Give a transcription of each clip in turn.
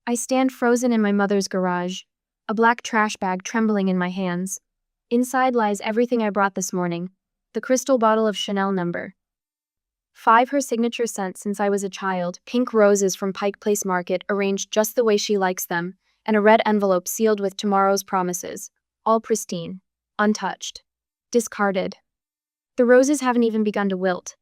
I stand frozen in my mother's garage, a black trash bag trembling in my hands. Inside lies everything I brought this morning. The crystal bottle of Chanel number 5, her signature scent since I was a child, pink roses from Pike Place Market arranged just the way she likes them, and a red envelope sealed with tomorrow's promises, all pristine, untouched, discarded. The roses haven't even begun to wilt.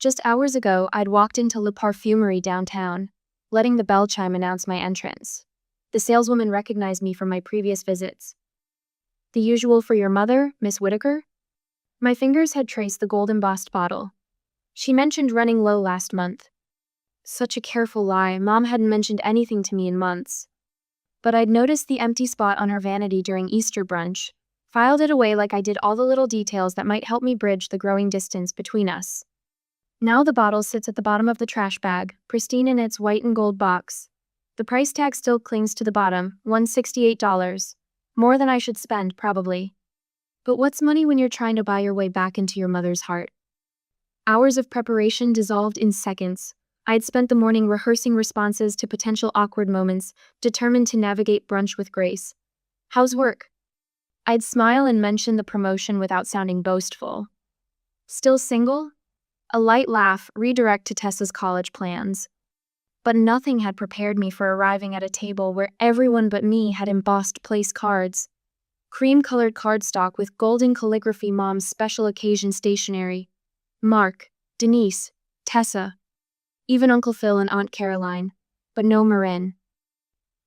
Just hours ago, I'd walked into Le Parfumerie downtown, letting the bell chime announce my entrance. The saleswoman recognized me from my previous visits. "The usual for your mother, Miss Whitaker?" My fingers had traced the gold-embossed bottle. She mentioned running low last month. Such a careful lie. Mom hadn't mentioned anything to me in months. But I'd noticed the empty spot on her vanity during Easter brunch, filed it away like I did all the little details that might help me bridge the growing distance between us. Now the bottle sits at the bottom of the trash bag, pristine in its white and gold box. The price tag still clings to the bottom, $168. More than I should spend, probably. But what's money when you're trying to buy your way back into your mother's heart? Hours of preparation dissolved in seconds. I'd spent the morning rehearsing responses to potential awkward moments, determined to navigate brunch with grace. "How's work?" I'd smile and mention the promotion without sounding boastful. "Still single?" A light laugh, redirect to Tessa's college plans. But nothing had prepared me for arriving at a table where everyone but me had embossed place cards. Cream-colored cardstock with golden calligraphy, Mom's special occasion stationery. Mark, Denise, Tessa, even Uncle Phil and Aunt Caroline, but no Marin.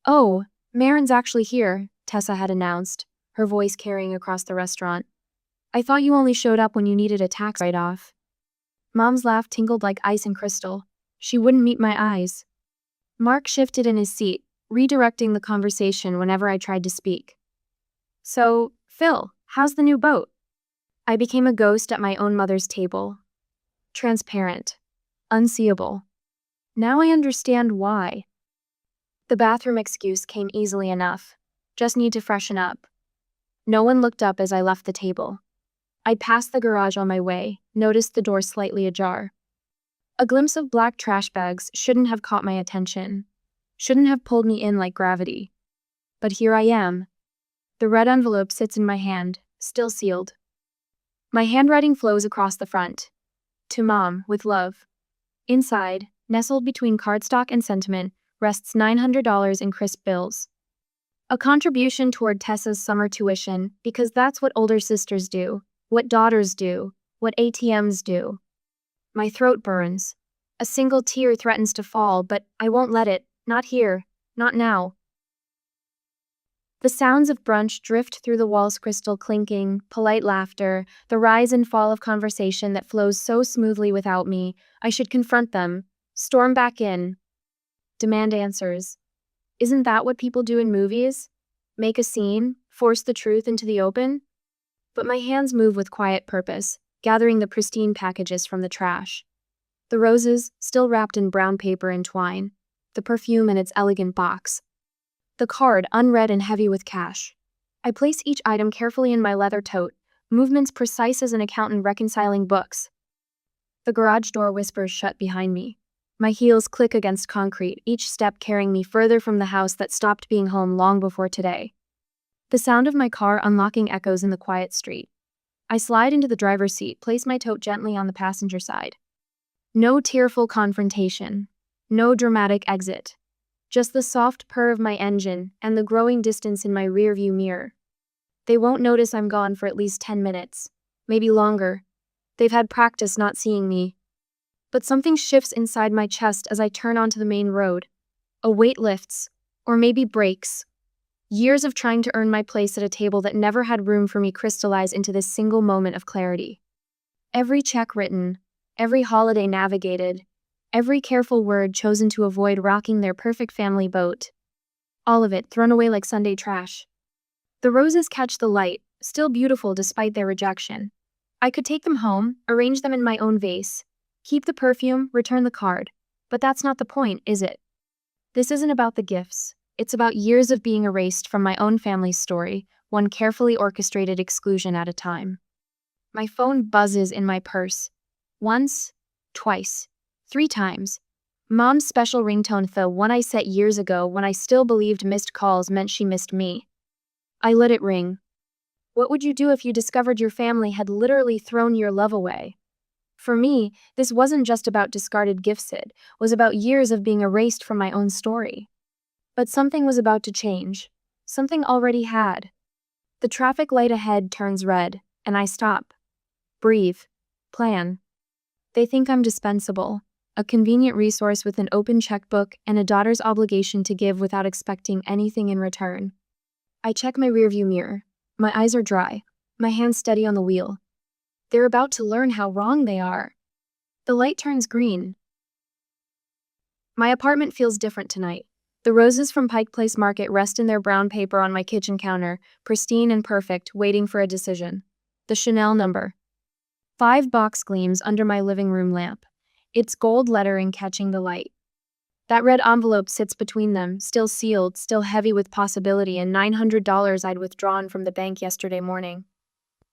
"Oh, Marin's actually here," Tessa had announced, her voice carrying across the restaurant. "I thought you only showed up when you needed a tax write-off." Mom's laugh tingled like ice and crystal. She wouldn't meet my eyes. Mark shifted in his seat, redirecting the conversation whenever I tried to speak. "So, Phil, how's the new boat?" I became a ghost at my own mother's table. Transparent. Unseeable. Now I understand why. The bathroom excuse came easily enough. Just need to freshen up. No one looked up as I left the table. I passed the garage on my way, noticed the door slightly ajar. A glimpse of black trash bags shouldn't have caught my attention. Shouldn't have pulled me in like gravity. But here I am. The red envelope sits in my hand, still sealed. My handwriting flows across the front. "To Mom, with love." Inside, nestled between cardstock and sentiment, rests $900 in crisp bills. A contribution toward Tessa's summer tuition, because that's what older sisters do, what daughters do, what ATMs do. My throat burns. A single tear threatens to fall, but I won't let it. Not here. Not now. The sounds of brunch drift through the walls, crystal clinking, polite laughter, the rise and fall of conversation that flows so smoothly without me. I should confront them, storm back in, demand answers. Isn't that what people do in movies? Make a scene, force the truth into the open? But my hands move with quiet purpose, gathering the pristine packages from the trash. The roses, still wrapped in brown paper and twine. The perfume in its elegant box. The card, unread and heavy with cash. I place each item carefully in my leather tote, movements precise as an accountant reconciling books. The garage door whispers shut behind me. My heels click against concrete, each step carrying me further from the house that stopped being home long before today. The sound of my car unlocking echoes in the quiet street. I slide into the driver's seat, place my tote gently on the passenger side. No tearful confrontation. No dramatic exit. Just the soft purr of my engine and the growing distance in my rearview mirror. They won't notice I'm gone for at least 10 minutes, maybe longer. They've had practice not seeing me. But something shifts inside my chest as I turn onto the main road. A weight lifts, or maybe breaks. Years of trying to earn my place at a table that never had room for me crystallize into this single moment of clarity. Every check written, every holiday navigated, every careful word chosen to avoid rocking their perfect family boat. All of it thrown away like Sunday trash. The roses catch the light, still beautiful despite their rejection. I could take them home, arrange them in my own vase, keep the perfume, return the card. But that's not the point, is it? This isn't about the gifts. It's about years of being erased from my own family's story, one carefully orchestrated exclusion at a time. My phone buzzes in my purse. Once, twice, 3 times. Mom's special ringtone, the one I set years ago when I still believed missed calls meant she missed me. I let it ring. What would you do if you discovered your family had literally thrown your love away? For me, this wasn't just about discarded gifts, it was about years of being erased from my own story. But something was about to change. Something already had. The traffic light ahead turns red, and I stop. Breathe. Plan. They think I'm dispensable, a convenient resource with an open checkbook and a daughter's obligation to give without expecting anything in return. I check my rearview mirror. My eyes are dry, my hands steady on the wheel. They're about to learn how wrong they are. The light turns green. My apartment feels different tonight. The roses from Pike Place Market rest in their brown paper on my kitchen counter, pristine and perfect, waiting for a decision. The Chanel number. 5 box gleams under my living room lamp, its gold lettering catching the light. That red envelope sits between them, still sealed, still heavy with possibility, and $900 I'd withdrawn from the bank yesterday morning.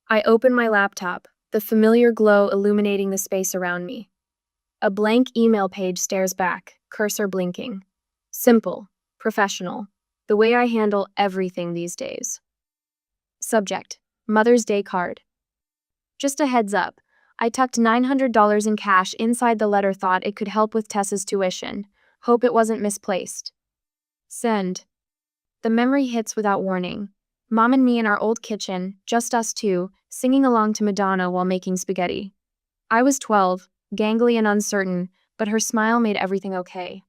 I open my laptop, the familiar glow illuminating the space around me. A blank email page stares back, cursor blinking. Simple, professional, the way I handle everything these days. Subject: Mother's Day card. Just a heads up, I tucked $900 in cash inside the letter, thought it could help with Tessa's tuition. Hope it wasn't misplaced. Send. The memory hits without warning. Mom and me in our old kitchen, just us two, singing along to Madonna while making spaghetti. I was 12, gangly and uncertain, but her smile made everything okay.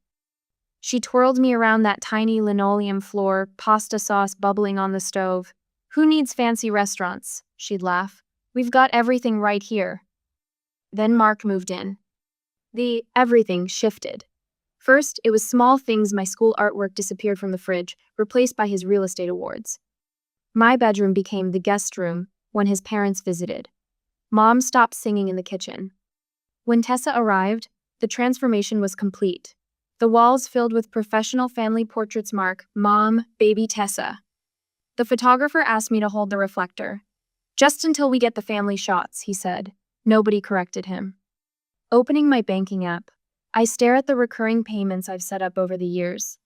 She twirled me around that tiny linoleum floor, pasta sauce bubbling on the stove. Who needs fancy restaurants? She'd laugh. We've got everything right here. Then Mark moved in. The everything shifted. First, it was small things. My school artwork disappeared from the fridge, replaced by his real estate awards. My bedroom became the guest room when his parents visited. Mom stopped singing in the kitchen. When Tessa arrived, the transformation was complete. The walls filled with professional family portraits, Mark, Mom, baby Tessa. The photographer asked me to hold the reflector. Just until we get the family shots, he said. Nobody corrected him. Opening my banking app, I stare at the recurring payments I've set up over the years.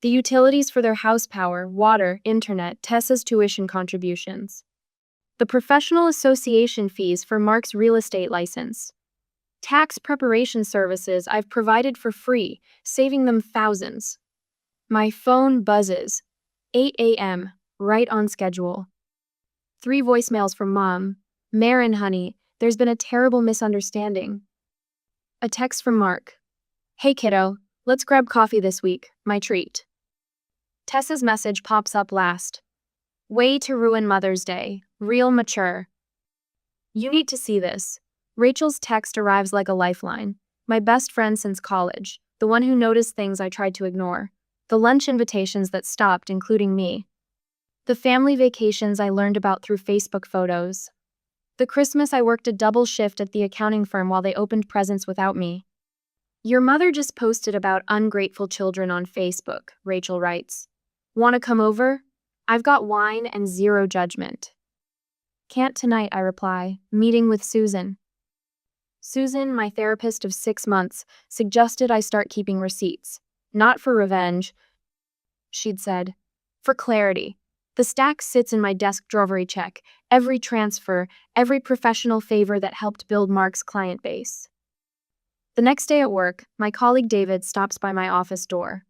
The utilities for their house power, water, internet, Tessa's tuition contributions. The professional association fees for Mark's real estate license. Tax preparation services I've provided for free, saving them thousands. My phone buzzes. 8 a.m., right on schedule. 3 voicemails from Mom. Marin, honey, there's been a terrible misunderstanding. A text from Mark. Hey kiddo, let's grab coffee this week, my treat. Tessa's message pops up last. Way to ruin Mother's Day, real mature. You need to see this. Rachel's text arrives like a lifeline. My best friend since college, the one who noticed things I tried to ignore. The lunch invitations that stopped, including me. The family vacations I learned about through Facebook photos. The Christmas I worked a double shift at the accounting firm while they opened presents without me. Your mother just posted about ungrateful children on Facebook, Rachel writes. Want to come over? I've got wine and zero judgment. Can't tonight, I reply, meeting with Susan. Susan, my therapist of 6 months, suggested I start keeping receipts. Not for revenge, she'd said. For clarity. The stack sits in my desk drawer, check every transfer, every professional favor that helped build Mark's client base. The next day at work, my colleague David stops by my office door.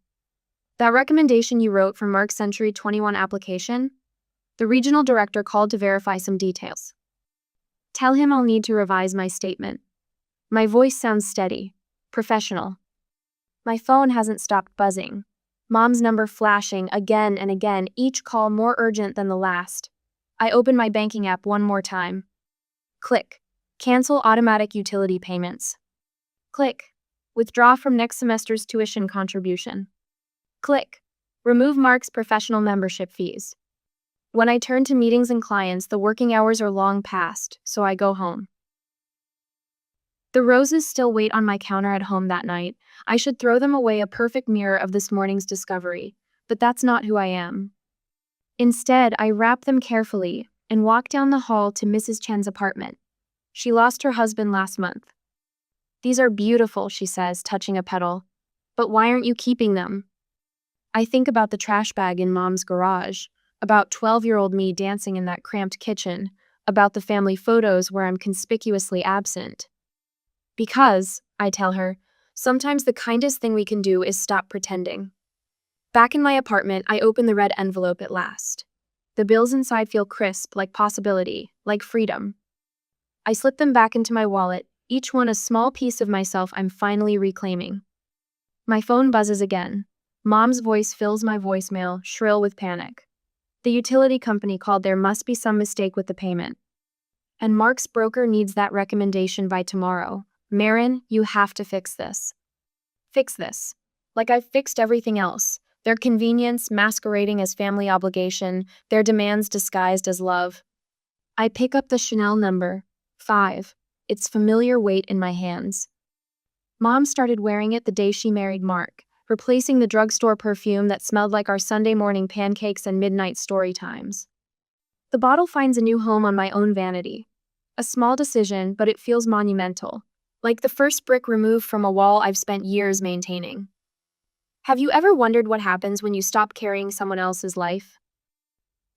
That recommendation you wrote for Mark's Century 21 application? The regional director called to verify some details. Tell him I'll need to revise my statement. My voice sounds steady, professional. My phone hasn't stopped buzzing. Mom's number flashing again and again, each call more urgent than the last. I open my banking app one more time. Click. Cancel automatic utility payments. Click. Withdraw from next semester's tuition contribution. Click. Remove Mark's professional membership fees. When I turn to meetings and clients, the working hours are long past, so I go home. The roses still wait on my counter at home that night. I should throw them away, a perfect mirror of this morning's discovery, but that's not who I am. Instead, I wrap them carefully and walk down the hall to Mrs. Chen's apartment. She lost her husband last month. These are beautiful, she says, touching a petal. But why aren't you keeping them? I think about the trash bag in Mom's garage, about 12-year-old me dancing in that cramped kitchen, about the family photos where I'm conspicuously absent. Because, I tell her, sometimes the kindest thing we can do is stop pretending. Back in my apartment, I open the red envelope at last. The bills inside feel crisp, like possibility, like freedom. I slip them back into my wallet, each one a small piece of myself I'm finally reclaiming. My phone buzzes again. Mom's voice fills my voicemail, shrill with panic. The utility company called. There must be some mistake with the payment. And Mark's broker needs that recommendation by tomorrow. Marin, you have to fix this. Fix this. Like I've fixed everything else. Their convenience masquerading as family obligation, their demands disguised as love. I pick up the Chanel number, 5, its familiar weight in my hands. Mom started wearing it the day she married Mark, replacing the drugstore perfume that smelled like our Sunday morning pancakes and midnight story times. The bottle finds a new home on my own vanity. A small decision, but it feels monumental, like the first brick removed from a wall I've spent years maintaining. Have you ever wondered what happens when you stop carrying someone else's life?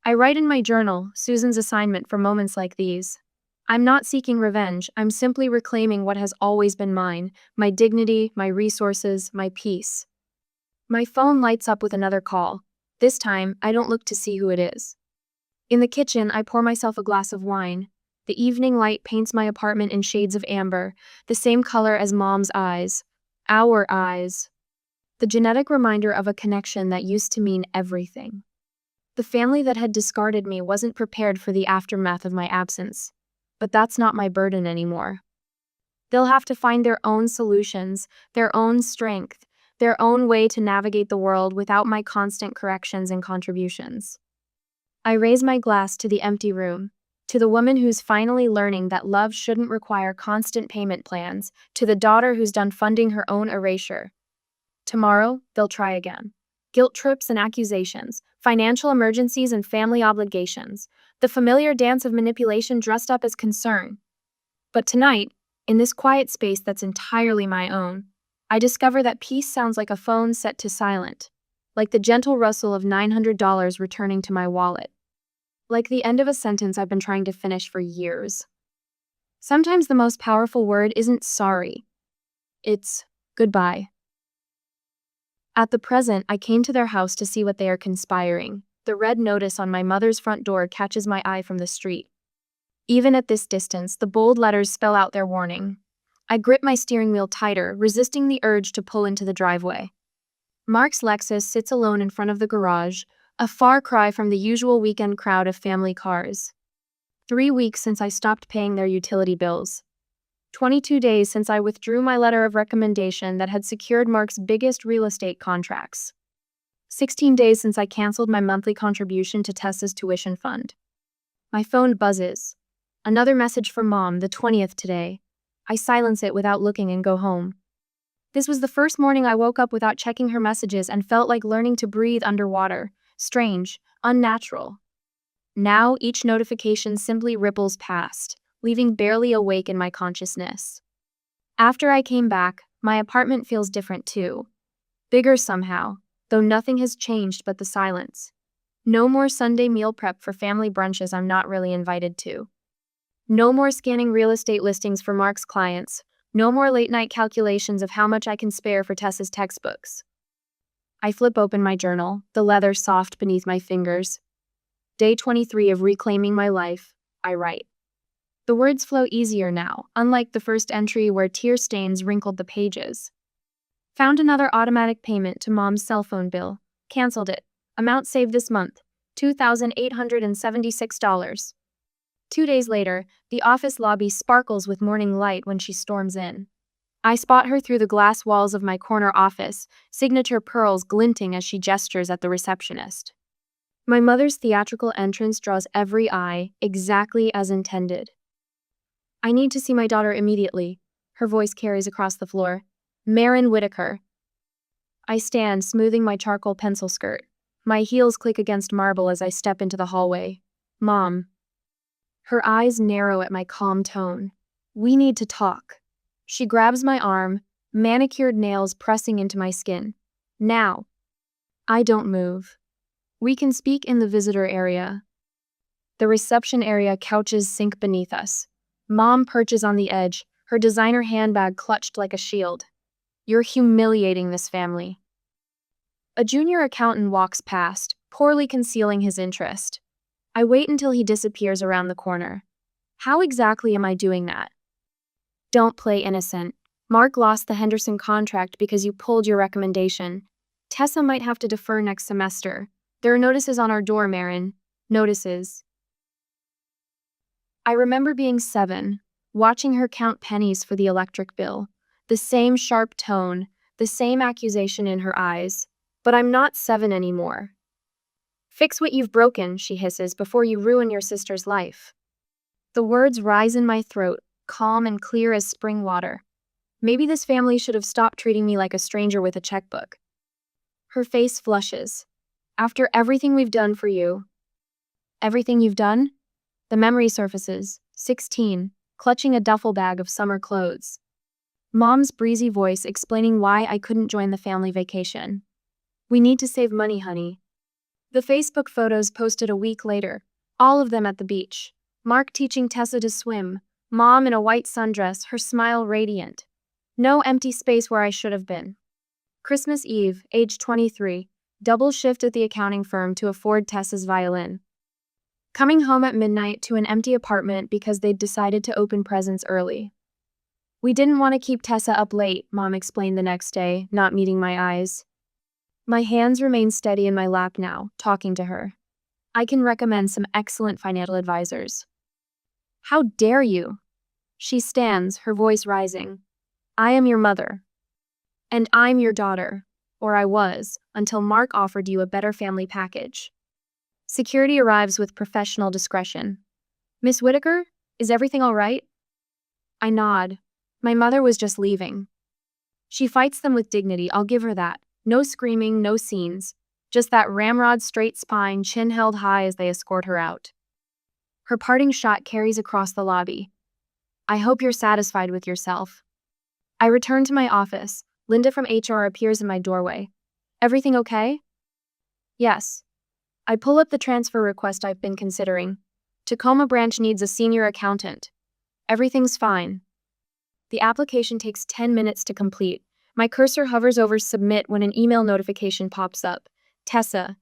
I write in my journal, Susan's assignment for moments like these. I'm not seeking revenge, I'm simply reclaiming what has always been mine, my dignity, my resources, my peace. My phone lights up with another call. This time, I don't look to see who it is. In the kitchen, I pour myself a glass of wine. The evening light paints my apartment in shades of amber, the same color as Mom's eyes. Our eyes. The genetic reminder of a connection that used to mean everything. The family that had discarded me wasn't prepared for the aftermath of my absence. But that's not my burden anymore. They'll have to find their own solutions, their own strength, their own way to navigate the world without my constant corrections and contributions. I raise my glass to the empty room, to the woman who's finally learning that love shouldn't require constant payment plans, to the daughter who's done funding her own erasure. Tomorrow, they'll try again. Guilt trips and accusations, financial emergencies and family obligations, the familiar dance of manipulation dressed up as concern. But tonight, in this quiet space that's entirely my own, I discover that peace sounds like a phone set to silent, like the gentle rustle of $900 returning to my wallet, like the end of a sentence I've been trying to finish for years. Sometimes the most powerful word isn't sorry. It's goodbye. At the present, I came to their house to see what they are conspiring. The red notice on my mother's front door catches my eye from the street. Even at this distance, the bold letters spell out their warning. I grip my steering wheel tighter, resisting the urge to pull into the driveway. Mark's Lexus sits alone in front of the garage, a far cry from the usual weekend crowd of family cars. 3 weeks since I stopped paying their utility bills. 22 days since I withdrew my letter of recommendation that had secured Mark's biggest real estate contracts. 16 days since I canceled my monthly contribution to Tessa's tuition fund. My phone buzzes. Another message from Mom, the 20th today. I silence it without looking and go home. This was the first morning I woke up without checking her messages and felt like learning to breathe underwater. Strange, unnatural. Now each notification simply ripples past, leaving barely a wake in my consciousness. After I came back, my apartment feels different too. Bigger somehow, though nothing has changed but the silence. No more Sunday meal prep for family brunches I'm not really invited to. No more scanning real estate listings for Mark's clients. No more late-night calculations of how much I can spare for Tessa's textbooks. I flip open my journal, the leather soft beneath my fingers. Day 23 of reclaiming my life, I write. The words flow easier now, unlike the first entry where tear stains wrinkled the pages. Found another automatic payment to Mom's cell phone bill. Canceled it. Amount saved this month, $2,876. 2 days later, the office lobby sparkles with morning light when she storms in. I spot her through the glass walls of my corner office, signature pearls glinting as she gestures at the receptionist. My mother's theatrical entrance draws every eye, exactly as intended. I need to see my daughter immediately, her voice carries across the floor. Marin Whitaker. I stand, smoothing my charcoal pencil skirt. My heels click against marble as I step into the hallway. Mom. Her eyes narrow at my calm tone. We need to talk. She grabs my arm, manicured nails pressing into my skin. Now. I don't move. We can speak in the visitor area. The reception area couches sink beneath us. Mom perches on the edge, her designer handbag clutched like a shield. You're humiliating this family. A junior accountant walks past, poorly concealing his interest. I wait until he disappears around the corner. How exactly am I doing that? Don't play innocent. Mark lost the Henderson contract because you pulled your recommendation. Tessa might have to defer next semester. There are notices on our door, Marin. Notices. I remember being 7, watching her count pennies for the electric bill. The same sharp tone, the same accusation in her eyes. But I'm not 7 anymore. Fix what you've broken, she hisses, before you ruin your sister's life. The words rise in my throat, calm and clear as spring water. Maybe this family should have stopped treating me like a stranger with a checkbook. Her face flushes. After everything we've done for you. Everything you've done? The memory surfaces, 16, clutching a duffel bag of summer clothes. Mom's breezy voice explaining why I couldn't join the family vacation. We need to save money, honey. The Facebook photos posted a week later, all of them at the beach. Mark teaching Tessa to swim, Mom in a white sundress, her smile radiant. No empty space where I should have been. Christmas Eve, age 23, double shift at the accounting firm to afford Tessa's violin. Coming home at midnight to an empty apartment because they'd decided to open presents early. We didn't want to keep Tessa up late, Mom explained the next day, not meeting my eyes. My hands remain steady in my lap now, talking to her. I can recommend some excellent financial advisors. How dare you? She stands, her voice rising. I am your mother. And I'm your daughter. Or I was, until Mark offered you a better family package. Security arrives with professional discretion. Miss Whitaker, is everything all right? I nod. My mother was just leaving. She fights them with dignity, I'll give her that. No screaming, no scenes. Just that ramrod straight spine, chin held high as they escort her out. Her parting shot carries across the lobby. I hope you're satisfied with yourself. I return to my office. Linda from HR appears in my doorway. Everything okay? Yes. I pull up the transfer request I've been considering. Tacoma branch needs a senior accountant. Everything's fine. The application takes 10 minutes to complete. My cursor hovers over submit when an email notification pops up. Tessa.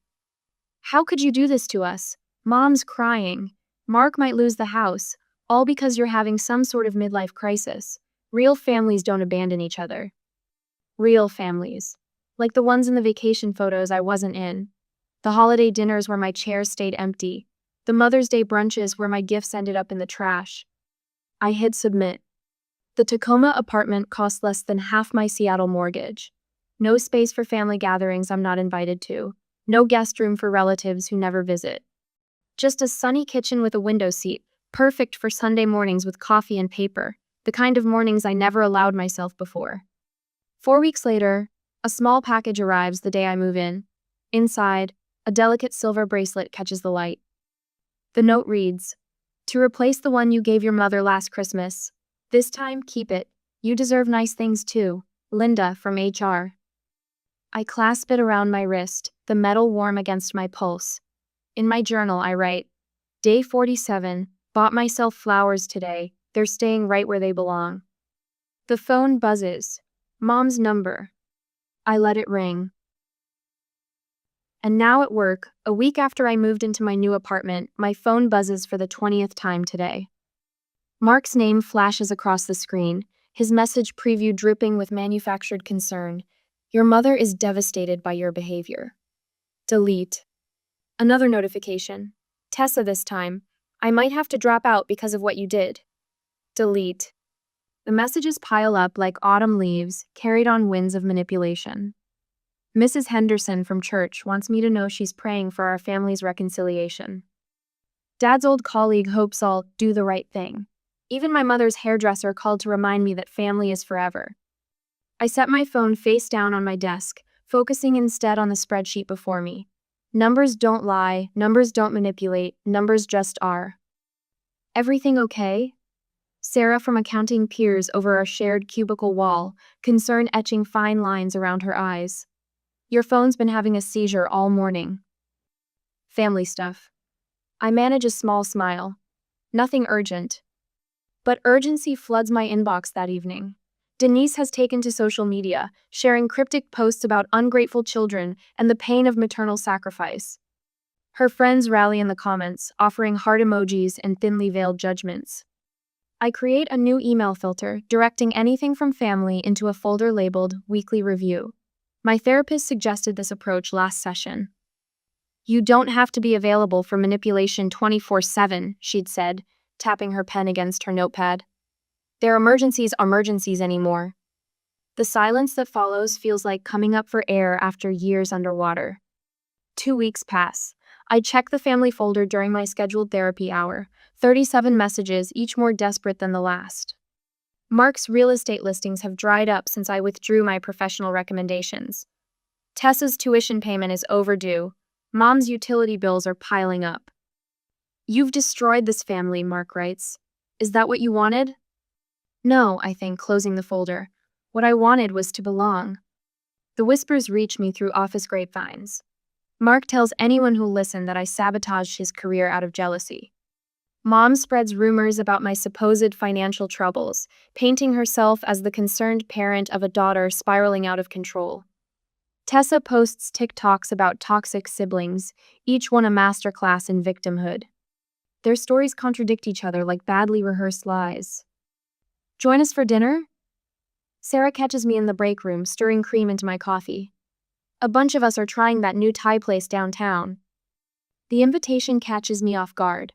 How could you do this to us? Mom's crying. Mark might lose the house, all because you're having some sort of midlife crisis. Real families don't abandon each other. Real families. Like the ones in the vacation photos I wasn't in. The holiday dinners where my chairs stayed empty. The Mother's Day brunches where my gifts ended up in the trash. I hit submit. The Tacoma apartment costs less than half my Seattle mortgage. No space for family gatherings I'm not invited to. No guest room for relatives who never visit. Just a sunny kitchen with a window seat, perfect for Sunday mornings with coffee and paper, the kind of mornings I never allowed myself before. 4 weeks later, a small package arrives the day I move in. Inside, a delicate silver bracelet catches the light. The note reads, "To replace the one you gave your mother last Christmas. This time, keep it. You deserve nice things too. Linda from HR." I clasp it around my wrist, the metal warm against my pulse. In my journal, I write, Day 47, bought myself flowers today. They're staying right where they belong. The phone buzzes. Mom's number. I let it ring. And now at work, a week after I moved into my new apartment, my phone buzzes for the 20th time today. Mark's name flashes across the screen, his message preview dripping with manufactured concern. Your mother is devastated by your behavior. Delete. Another notification. Tessa this time. I might have to drop out because of what you did. Delete. The messages pile up like autumn leaves, carried on winds of manipulation. Mrs. Henderson from church wants me to know she's praying for our family's reconciliation. Dad's old colleague hopes I'll do the right thing. Even my mother's hairdresser called to remind me that family is forever. I set my phone face down on my desk, focusing instead on the spreadsheet before me. Numbers don't lie, numbers don't manipulate, numbers just are. Everything okay? Sarah from accounting peers over our shared cubicle wall, concern etching fine lines around her eyes. Your phone's been having a seizure all morning. Family stuff. I manage a small smile. Nothing urgent. But urgency floods my inbox that evening. Denise has taken to social media, sharing cryptic posts about ungrateful children and the pain of maternal sacrifice. Her friends rally in the comments, offering heart emojis and thinly veiled judgments. I create a new email filter, directing anything from family into a folder labeled Weekly Review. My therapist suggested this approach last session. You don't have to be available for manipulation 24/7, she'd said, tapping her pen against her notepad. Their emergencies aren't emergencies anymore. The silence that follows feels like coming up for air after years underwater. 2 weeks pass. I check the family folder during my scheduled therapy hour, 37 messages, each more desperate than the last. Mark's real estate listings have dried up since I withdrew my professional recommendations. Tessa's tuition payment is overdue. Mom's utility bills are piling up. You've destroyed this family, Mark writes. Is that what you wanted? No, I think, closing the folder. What I wanted was to belong. The whispers reach me through office grapevines. Mark tells anyone who'll listen that I sabotaged his career out of jealousy. Mom spreads rumors about my supposed financial troubles, painting herself as the concerned parent of a daughter spiraling out of control. Tessa posts TikToks about toxic siblings, each one a masterclass in victimhood. Their stories contradict each other like badly rehearsed lies. Join us for dinner? Sarah catches me in the break room, stirring cream into my coffee. A bunch of us are trying that new Thai place downtown. The invitation catches me off guard.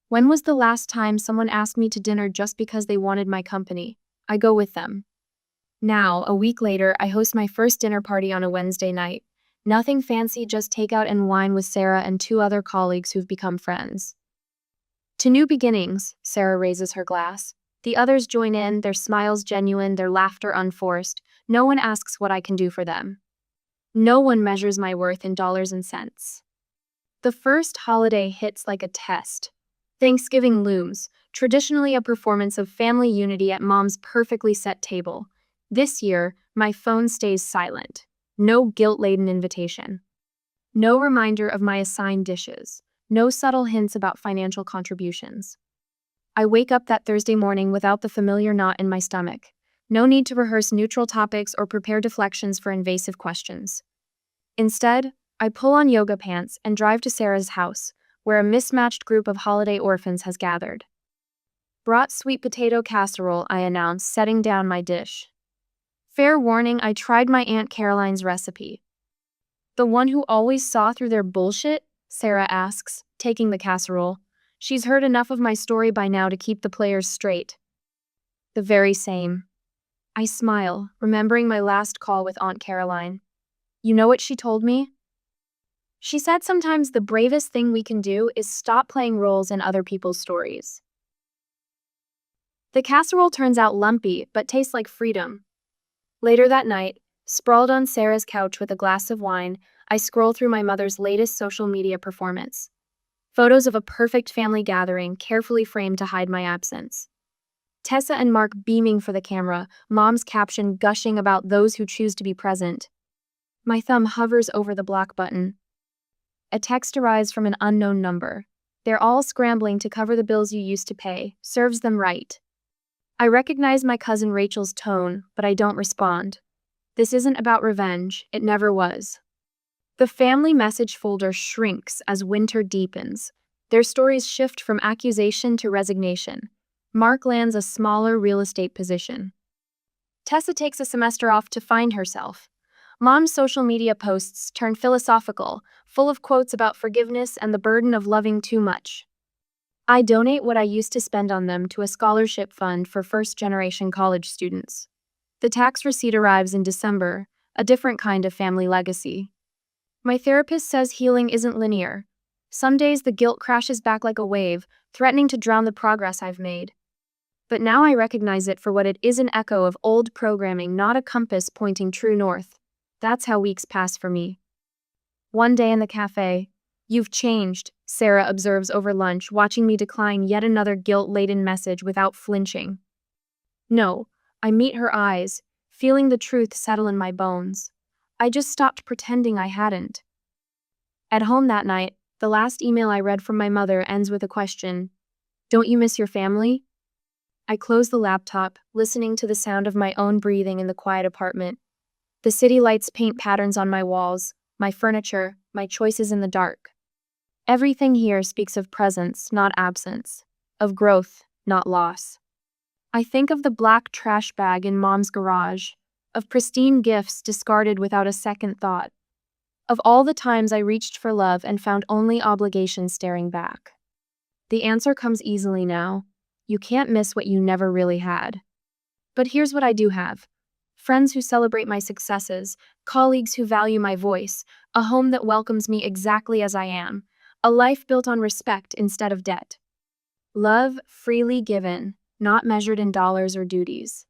When was the last time someone asked me to dinner just because they wanted my company? I go with them. Now, a week later, I host my first dinner party on a Wednesday night. Nothing fancy, just takeout and wine with Sarah and 2 other colleagues who've become friends. To new beginnings, Sarah raises her glass. The others join in, their smiles genuine, their laughter unforced. No one asks what I can do for them. No one measures my worth in dollars and cents. The first holiday hits like a test. Thanksgiving looms, traditionally a performance of family unity at Mom's perfectly set table. This year, my phone stays silent. No guilt-laden invitation. No reminder of my assigned dishes. No subtle hints about financial contributions. I wake up that Thursday morning without the familiar knot in my stomach. No need to rehearse neutral topics or prepare deflections for invasive questions. Instead, I pull on yoga pants and drive to Sarah's house, where a mismatched group of holiday orphans has gathered. Brought sweet potato casserole, I announce, setting down my dish. Fair warning, I tried my Aunt Caroline's recipe. The one who always saw through their bullshit? Sarah asks, taking the casserole. She's heard enough of my story by now to keep the players straight. The very same. I smile, remembering my last call with Aunt Caroline. You know what she told me? She said sometimes the bravest thing we can do is stop playing roles in other people's stories. The casserole turns out lumpy, but tastes like freedom. Later that night, sprawled on Sarah's couch with a glass of wine, I scroll through my mother's latest social media performance. Photos of a perfect family gathering, carefully framed to hide my absence. Tessa and Mark beaming for the camera, Mom's caption gushing about those who choose to be present. My thumb hovers over the block button. A text arrives from an unknown number. They're all scrambling to cover the bills you used to pay. Serves them right. I recognize my cousin Rachel's tone, but I don't respond. This isn't about revenge. It never was. The family message folder shrinks as winter deepens. Their stories shift from accusation to resignation. Mark lands a smaller real estate position. Tessa takes a semester off to find herself. Mom's social media posts turn philosophical, full of quotes about forgiveness and the burden of loving too much. I donate what I used to spend on them to a scholarship fund for first-generation college students. The tax receipt arrives in December, a different kind of family legacy. My therapist says healing isn't linear. Some days the guilt crashes back like a wave, threatening to drown the progress I've made. But now I recognize it for what it is, an echo of old programming, not a compass pointing true north. That's how weeks pass for me. One day in the cafe, You've changed, Sarah observes over lunch, watching me decline yet another guilt-laden message without flinching. No, I meet her eyes, feeling the truth settle in my bones. I just stopped pretending I hadn't. At home that night, the last email I read from my mother ends with a question. Don't you miss your family? I close the laptop, listening to the sound of my own breathing in the quiet apartment. The city lights paint patterns on my walls, my furniture, my choices in the dark. Everything here speaks of presence, not absence, of growth, not loss. I think of the black trash bag in Mom's garage, of pristine gifts discarded without a second thought, of all the times I reached for love and found only obligation staring back. The answer comes easily now. You can't miss what you never really had. But here's what I do have. Friends who celebrate my successes, colleagues who value my voice, a home that welcomes me exactly as I am, a life built on respect instead of debt. Love freely given, not measured in dollars or duties.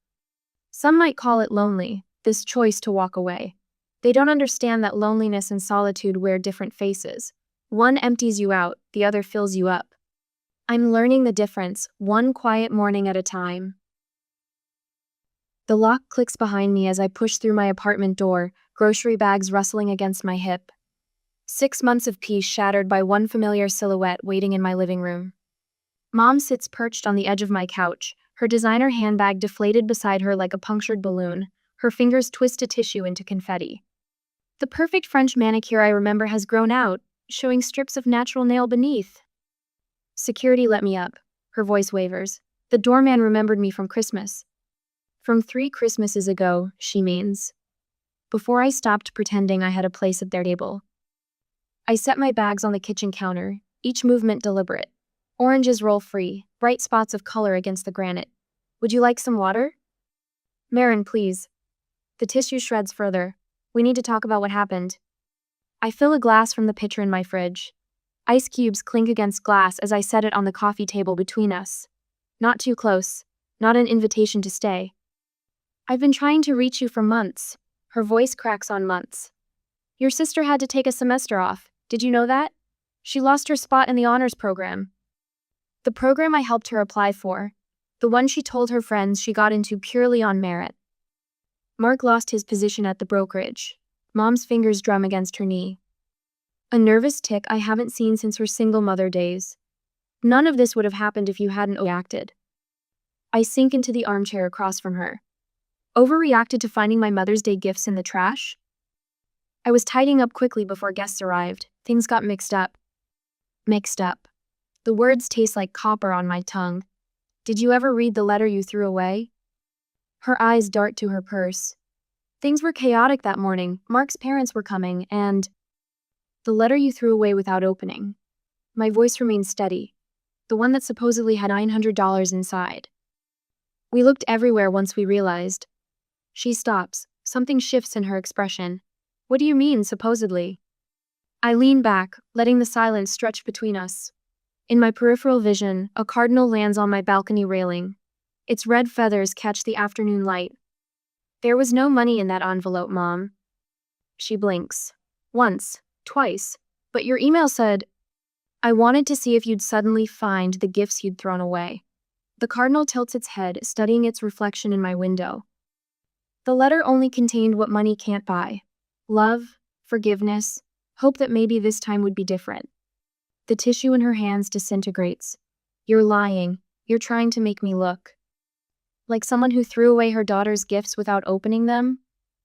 Some might call it lonely, this choice to walk away. They don't understand that loneliness and solitude wear different faces. One empties you out, the other fills you up. I'm learning the difference, one quiet morning at a time. The lock clicks behind me as I push through my apartment door, grocery bags rustling against my hip. 6 months of peace shattered by one familiar silhouette waiting in my living room. Mom sits perched on the edge of my couch, her designer handbag deflated beside her like a punctured balloon, her fingers twist a tissue into confetti. The perfect French manicure I remember has grown out, showing strips of natural nail beneath. Security let me up. Her voice wavers. The doorman remembered me from Christmas. From 3 Christmases ago, she means. Before I stopped pretending I had a place at their table. I set my bags on the kitchen counter, each movement deliberate. Oranges roll free, bright spots of color against the granite. Would you like some water? Marin, please. The tissue shreds further. We need to talk about what happened. I fill a glass from the pitcher in my fridge. Ice cubes clink against glass as I set it on the coffee table between us. Not too close. Not an invitation to stay. I've been trying to reach you for months. Her voice cracks on months. Your sister had to take a semester off. Did you know that? She lost her spot in the honors program. The program I helped her apply for. The one she told her friends she got into purely on merit. Mark lost his position at the brokerage. Mom's fingers drum against her knee. A nervous tick I haven't seen since her single mother days. None of this would have happened if you hadn't overreacted. I sink into the armchair across from her. Overreacted to finding my Mother's Day gifts in the trash? I was tidying up quickly before guests arrived. Things got mixed up. Mixed up. The words taste like copper on my tongue. Did you ever read the letter you threw away? Her eyes dart to her purse. Things were chaotic that morning. Mark's parents were coming, and... The letter you threw away without opening. My voice remained steady. The one that supposedly had $900 inside. We looked everywhere once we realized. She stops. Something shifts in her expression. What do you mean, supposedly? I lean back, letting the silence stretch between us. In my peripheral vision, a cardinal lands on my balcony railing. Its red feathers catch the afternoon light. There was no money in that envelope, Mom. She blinks. Once, twice, but your email said, I wanted to see if you'd suddenly find the gifts you'd thrown away. The cardinal tilts its head, studying its reflection in my window. The letter only contained what money can't buy. Love, forgiveness, hope that maybe this time would be different. The tissue in her hands disintegrates. You're lying. You're trying to make me look like someone who threw away her daughter's gifts without opening them?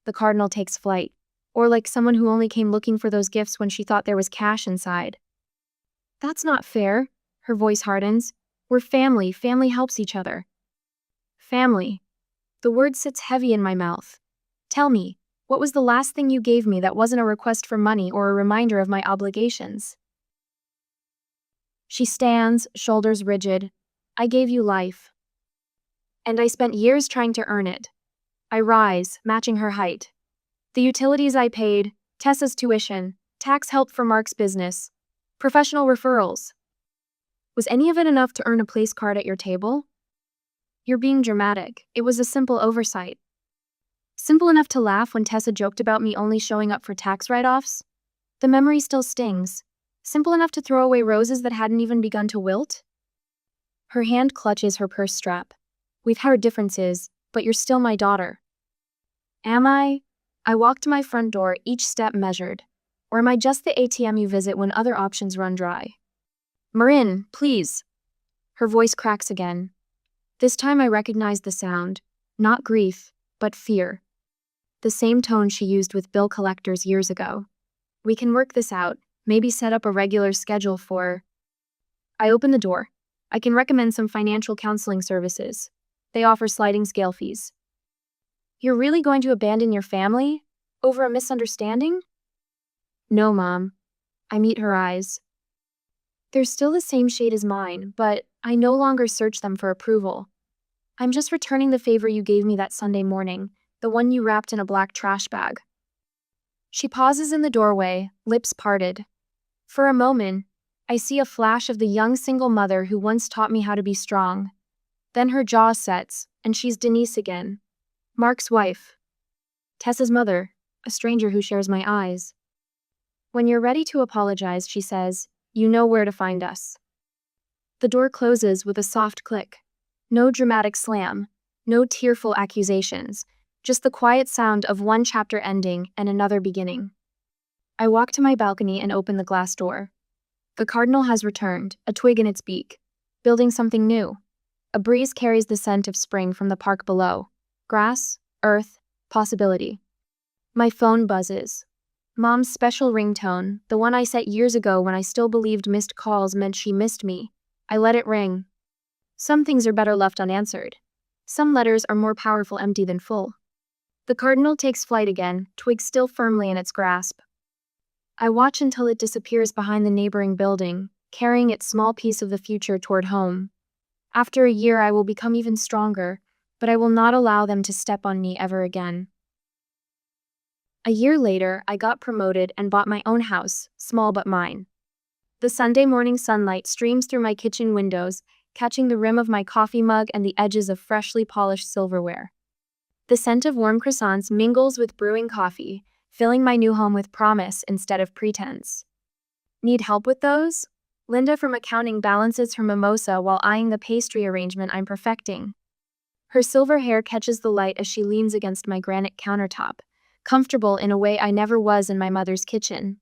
The cardinal takes flight. Or like someone who only came looking for those gifts when she thought there was cash inside. That's not fair. Her voice hardens. We're family. Family helps each other. Family. The word sits heavy in my mouth. Tell me, what was the last thing you gave me that wasn't a request for money or a reminder of my obligations? She stands, shoulders rigid. I gave you life. And I spent years trying to earn it. I rise, matching her height. The utilities I paid, Tessa's tuition, tax help for Mark's business, professional referrals. Was any of it enough to earn a place card at your table? You're being dramatic. It was a simple oversight. Simple enough to laugh when Tessa joked about me only showing up for tax write-offs? The memory still stings. Simple enough to throw away roses that hadn't even begun to wilt? Her hand clutches her purse strap. We've had our differences, but you're still my daughter. Am I? I walk to my front door, each step measured. Or am I just the ATM you visit when other options run dry? Marin, please. Her voice cracks again. This time I recognize the sound. Not grief, but fear. The same tone she used with bill collectors years ago. We can work this out, maybe set up a regular schedule for... I open the door. I can recommend some financial counseling services. They offer sliding scale fees. You're really going to abandon your family? Over a misunderstanding? No, Mom. I meet her eyes. They're still the same shade as mine, but I no longer search them for approval. I'm just returning the favor you gave me that Sunday morning, the one you wrapped in a black trash bag. She pauses in the doorway, lips parted. For a moment, I see a flash of the young single mother who once taught me how to be strong. Then her jaw sets, and she's Denise again. Mark's wife. Tessa's mother, a stranger who shares my eyes. When you're ready to apologize, she says, you know where to find us. The door closes with a soft click. No dramatic slam, no tearful accusations, just the quiet sound of one chapter ending and another beginning. I walk to my balcony and open the glass door. The cardinal has returned, a twig in its beak, building something new. A breeze carries the scent of spring from the park below. Grass, earth, possibility. My phone buzzes. Mom's special ringtone, the one I set years ago when I still believed missed calls meant she missed me. I let it ring. Some things are better left unanswered. Some letters are more powerful empty than full. The cardinal takes flight again, twig still firmly in its grasp. I watch until it disappears behind the neighboring building, carrying its small piece of the future toward home. After a year, I will become even stronger, but I will not allow them to step on me ever again. A year later, I got promoted and bought my own house, small but mine. The Sunday morning sunlight streams through my kitchen windows, catching the rim of my coffee mug and the edges of freshly polished silverware. The scent of warm croissants mingles with brewing coffee, filling my new home with promise instead of pretense. Need help with those? Linda from accounting balances her mimosa while eyeing the pastry arrangement I'm perfecting. Her silver hair catches the light as she leans against my granite countertop, comfortable in a way I never was in my mother's kitchen.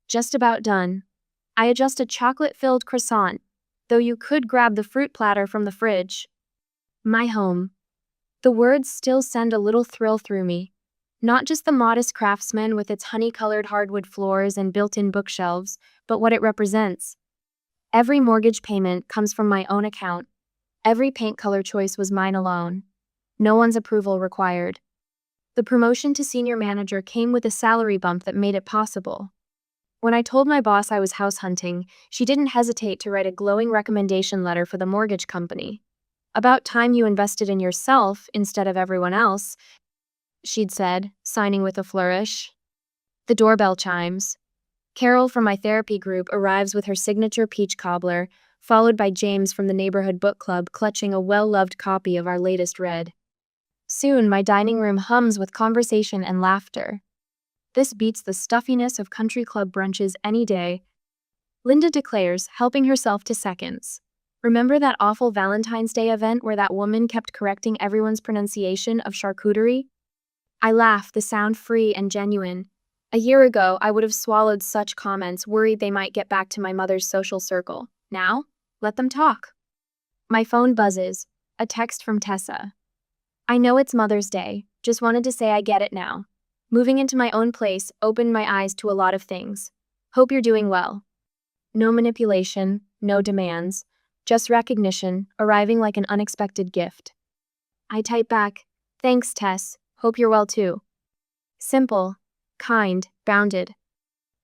Just about done. I adjust a chocolate-filled croissant, though you could grab the fruit platter from the fridge. My home. The words still send a little thrill through me. Not just the modest craftsman with its honey-colored hardwood floors and built-in bookshelves, but what it represents. Every mortgage payment comes from my own account. Every paint color choice was mine alone. No one's approval required. The promotion to senior manager came with a salary bump that made it possible. When I told my boss I was house hunting, she didn't hesitate to write a glowing recommendation letter for the mortgage company. About time you invested in yourself instead of everyone else, she'd said, signing with a flourish. The doorbell chimes. Carol from my therapy group arrives with her signature peach cobbler, followed by James from the neighborhood book club clutching a well-loved copy of our latest read. Soon, my dining room hums with conversation and laughter. This beats the stuffiness of country club brunches any day. Linda declares, helping herself to seconds. Remember that awful Valentine's Day event where that woman kept correcting everyone's pronunciation of charcuterie? I laugh, the sound free and genuine. A year ago, I would have swallowed such comments, worried they might get back to my mother's social circle. Now, let them talk. My phone buzzes. A text from Tessa. I know it's Mother's Day, just wanted to say I get it now. Moving into my own place opened my eyes to a lot of things. Hope you're doing well. No manipulation, no demands, just recognition, arriving like an unexpected gift. I type back, thanks Tess, hope you're well too. Simple, kind, bounded.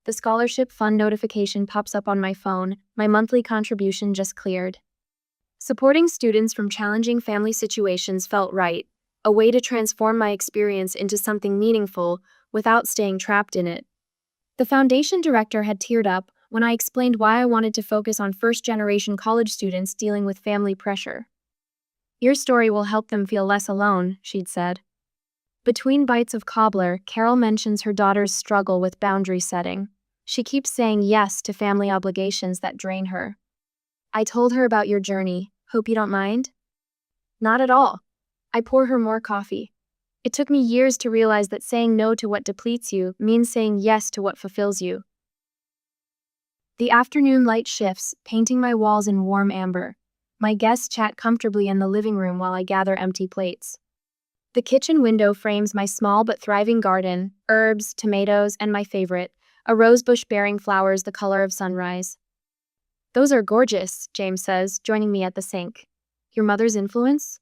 The scholarship fund notification pops up on my phone, my monthly contribution just cleared. Supporting students from challenging family situations felt right, a way to transform my experience into something meaningful without staying trapped in it. The foundation director had teared up when I explained why I wanted to focus on first-generation college students dealing with family pressure. Your story will help them feel less alone, she'd said. Between bites of cobbler, Carol mentions her daughter's struggle with boundary setting. She keeps saying yes to family obligations that drain her. I told her about your journey. Hope you don't mind? Not at all. I pour her more coffee. It took me years to realize that saying no to what depletes you means saying yes to what fulfills you. The afternoon light shifts, painting my walls in warm amber. My guests chat comfortably in the living room while I gather empty plates. The kitchen window frames my small but thriving garden, herbs, tomatoes, and my favorite, a rosebush bearing flowers the color of sunrise. Those are gorgeous, James says, joining me at the sink. Your mother's influence?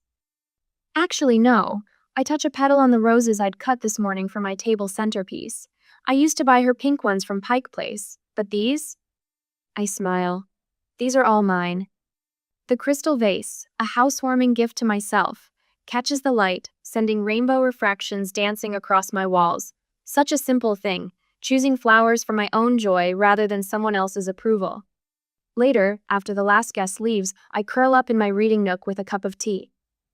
Actually, no. I touch a petal on the roses I'd cut this morning for my table centerpiece. I used to buy her pink ones from Pike Place, but these? I smile. These are all mine. The crystal vase, a housewarming gift to myself, catches the light, sending rainbow refractions dancing across my walls. Such a simple thing, choosing flowers for my own joy rather than someone else's approval. Later, after the last guest leaves, I curl up in my reading nook with a cup of tea.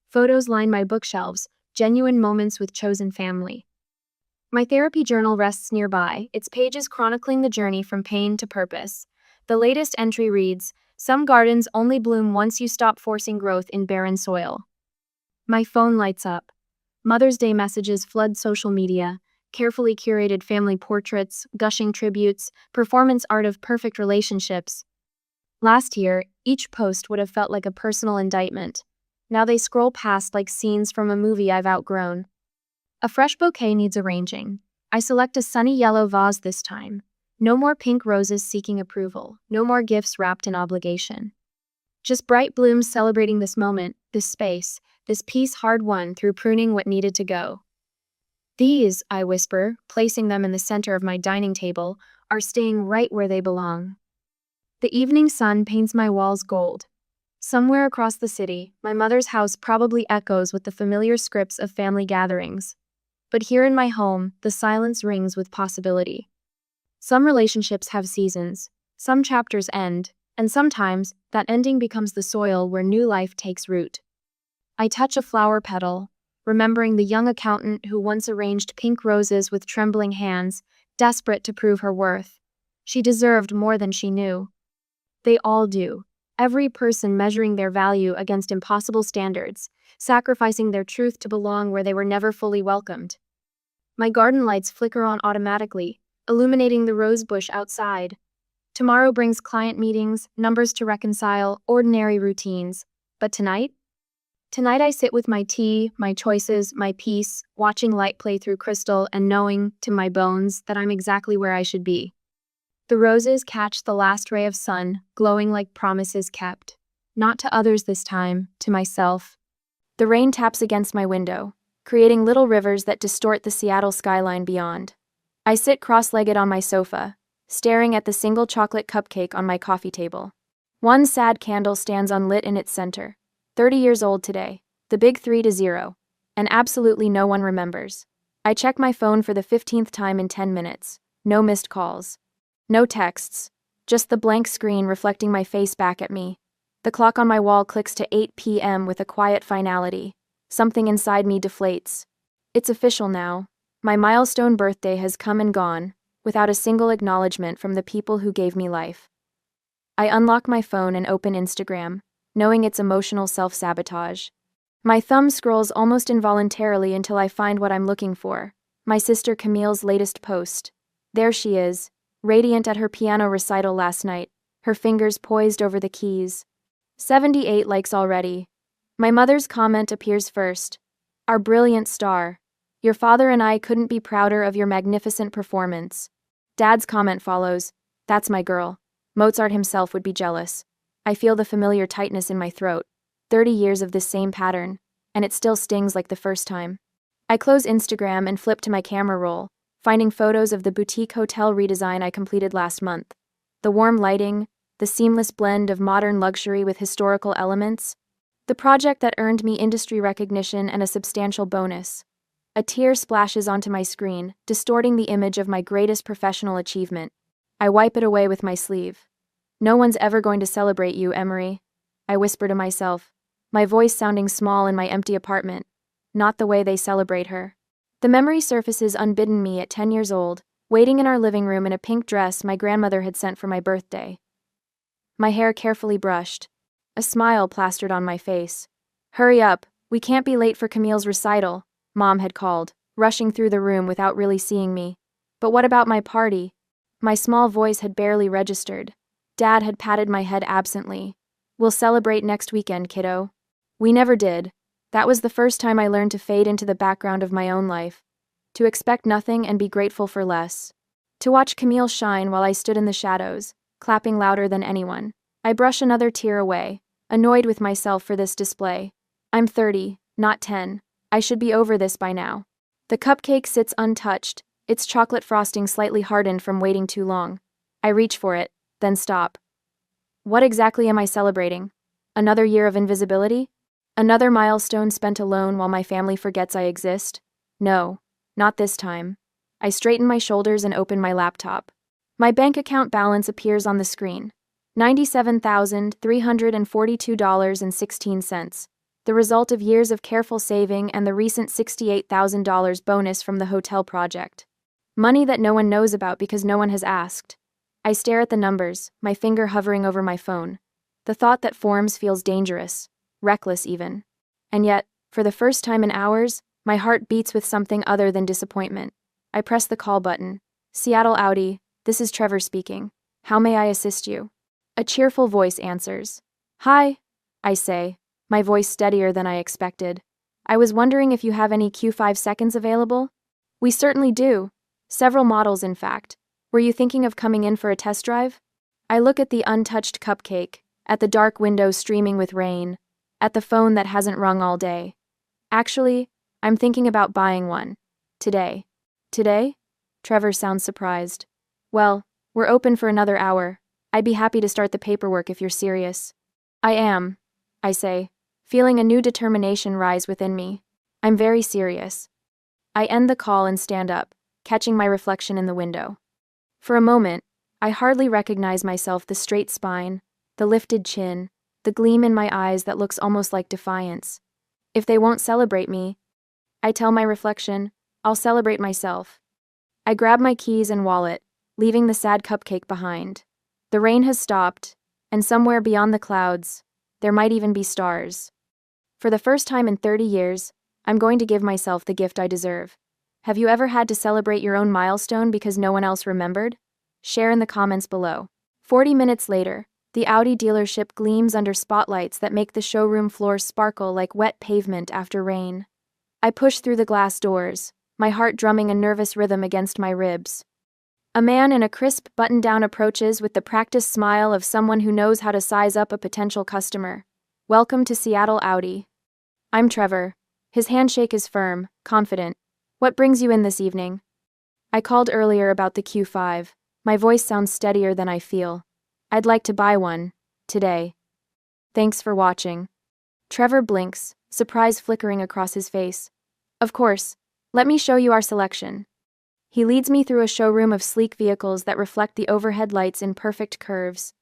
Photos line my bookshelves, genuine moments with chosen family. My therapy journal rests nearby, its pages chronicling the journey from pain to purpose. The latest entry reads, "Some gardens only bloom once you stop forcing growth in barren soil." My phone lights up. Mother's Day messages flood social media, carefully curated family portraits, gushing tributes, performance art of perfect relationships. Last year, each post would have felt like a personal indictment. Now they scroll past like scenes from a movie I've outgrown. A fresh bouquet needs arranging. I select a sunny yellow vase this time. No more pink roses seeking approval, no more gifts wrapped in obligation. Just bright blooms celebrating this moment, this space, this peace hard-won through pruning what needed to go. These, I whisper, placing them in the center of my dining table, are staying right where they belong. The evening sun paints my walls gold. Somewhere across the city, my mother's house probably echoes with the familiar scripts of family gatherings. But here in my home, the silence rings with possibility. Some relationships have seasons, some chapters end, and sometimes that ending becomes the soil where new life takes root. I touch a flower petal, remembering the young accountant who once arranged pink roses with trembling hands, desperate to prove her worth. She deserved more than she knew. They all do. Every person measuring their value against impossible standards, sacrificing their truth to belong where they were never fully welcomed. My garden lights flicker on automatically, illuminating the rose bush outside. Tomorrow brings client meetings, numbers to reconcile, ordinary routines. But tonight? Tonight I sit with my tea, my choices, my peace, watching light play through crystal and knowing, to my bones, that I'm exactly where I should be. The roses catch the last ray of sun, glowing like promises kept. Not to others this time, to myself. The rain taps against my window, creating little rivers that distort the Seattle skyline beyond. I sit cross-legged on my sofa, staring at the single chocolate cupcake on my coffee table. One sad candle stands unlit in its center. 30 years old today, the big 3-0, and absolutely no one remembers. I check my phone for the 15th time in 10 minutes. No missed calls. No texts. Just the blank screen reflecting my face back at me. The clock on my wall clicks to 8 p.m. with a quiet finality. Something inside me deflates. It's official now. My milestone birthday has come and gone, without a single acknowledgement from the people who gave me life. I unlock my phone and open Instagram, knowing it's emotional self-sabotage. My thumb scrolls almost involuntarily until I find what I'm looking for. My sister Camille's latest post. There she is, radiant at her piano recital last night, her fingers poised over the keys. 78 likes already. My mother's comment appears first. Our brilliant star. Your father and I couldn't be prouder of your magnificent performance. Dad's comment follows. That's my girl. Mozart himself would be jealous. I feel the familiar tightness in my throat. 30 years of this same pattern, and it still stings like the first time. I close Instagram and flip to my camera roll, finding photos of the boutique hotel redesign I completed last month. The warm lighting, the seamless blend of modern luxury with historical elements. The project that earned me industry recognition and a substantial bonus. A tear splashes onto my screen, distorting the image of my greatest professional achievement. I wipe it away with my sleeve. No one's ever going to celebrate you, Emery, I whisper to myself, my voice sounding small in my empty apartment. Not the way they celebrate her. The memory surfaces unbidden me at 10 years old, waiting in our living room in a pink dress my grandmother had sent for my birthday. My hair carefully brushed. A smile plastered on my face. "Hurry up, we can't be late for Camille's recital," Mom had called, rushing through the room without really seeing me. "But what about my party?" My small voice had barely registered. Dad had patted my head absently. "We'll celebrate next weekend, kiddo." We never did. That was the first time I learned to fade into the background of my own life. To expect nothing and be grateful for less. To watch Camille shine while I stood in the shadows, clapping louder than anyone. I brush another tear away, annoyed with myself for this display. I'm 30, not 10. I should be over this by now. The cupcake sits untouched, its chocolate frosting slightly hardened from waiting too long. I reach for it, then stop. What exactly am I celebrating? Another year of invisibility? Another milestone spent alone while my family forgets I exist? No, not this time. I straighten my shoulders and open my laptop. My bank account balance appears on the screen. $97,342.16. The result of years of careful saving and the recent $68,000 bonus from the hotel project. Money that no one knows about because no one has asked. I stare at the numbers, my finger hovering over my phone. The thought that forms feels dangerous, reckless even. And yet, for the first time in hours, my heart beats with something other than disappointment. I press the call button. "Seattle Audi, this is Trevor speaking. How may I assist you?" A cheerful voice answers. "Hi," I say, my voice steadier than I expected. "I was wondering if you have any Q5 seconds available?" "We certainly do. Several models, in fact. Were you thinking of coming in for a test drive?" I look at the untouched cupcake, at the dark window streaming with rain, at the phone that hasn't rung all day. "Actually, I'm thinking about buying one. Today." "Today?" Trevor sounds surprised. "Well, we're open for another hour. I'd be happy to start the paperwork if you're serious." "I am," I say, feeling a new determination rise within me. "I'm very serious." I end the call and stand up, catching my reflection in the window. For a moment, I hardly recognize myself, the straight spine, the lifted chin, the gleam in my eyes that looks almost like defiance. If they won't celebrate me, I tell my reflection, I'll celebrate myself. I grab my keys and wallet, leaving the sad cupcake behind. The rain has stopped, and somewhere beyond the clouds, there might even be stars. For the first time in 30 years, I'm going to give myself the gift I deserve. Have you ever had to celebrate your own milestone because no one else remembered? Share in the comments below. 40 minutes later, the Audi dealership gleams under spotlights that make the showroom floor sparkle like wet pavement after rain. I push through the glass doors, my heart drumming a nervous rhythm against my ribs. A man in a crisp button-down approaches with the practiced smile of someone who knows how to size up a potential customer. "Welcome to Seattle Audi." I'm Trevor. His handshake is firm, confident. "What brings you in this evening?" "I called earlier about the Q5. My voice sounds steadier than I feel. I'd like to buy one, today." "Thanks for watching." Trevor blinks, surprise flickering across his face. "Of course. Let me show you our selection." He leads me through a showroom of sleek vehicles that reflect the overhead lights in perfect curves.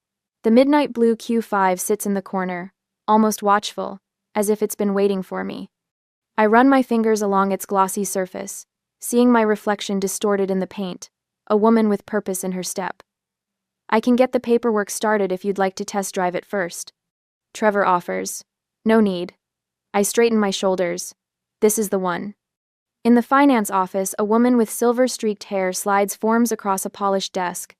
The midnight blue Q5 sits in the corner, almost watchful, as if it's been waiting for me. I run my fingers along its glossy surface, seeing my reflection distorted in the paint, a woman with purpose in her step. "I can get the paperwork started if you'd like to test drive it first," Trevor offers. "No need." I straighten my shoulders. This is the one. In the finance office, a woman with silver-streaked hair slides forms across a polished desk.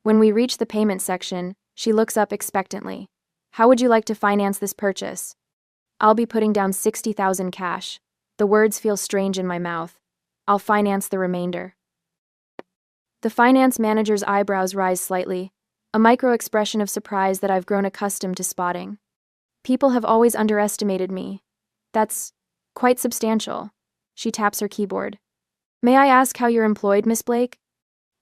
When we reach the payment section, she looks up expectantly. "How would you like to finance this purchase?" "I'll be putting down $60,000 cash." The words feel strange in my mouth. "I'll finance the remainder." The finance manager's eyebrows rise slightly, a micro-expression of surprise that I've grown accustomed to spotting. "People have always underestimated me. That's quite substantial." She taps her keyboard. "May I ask how you're employed, Miss Blake?"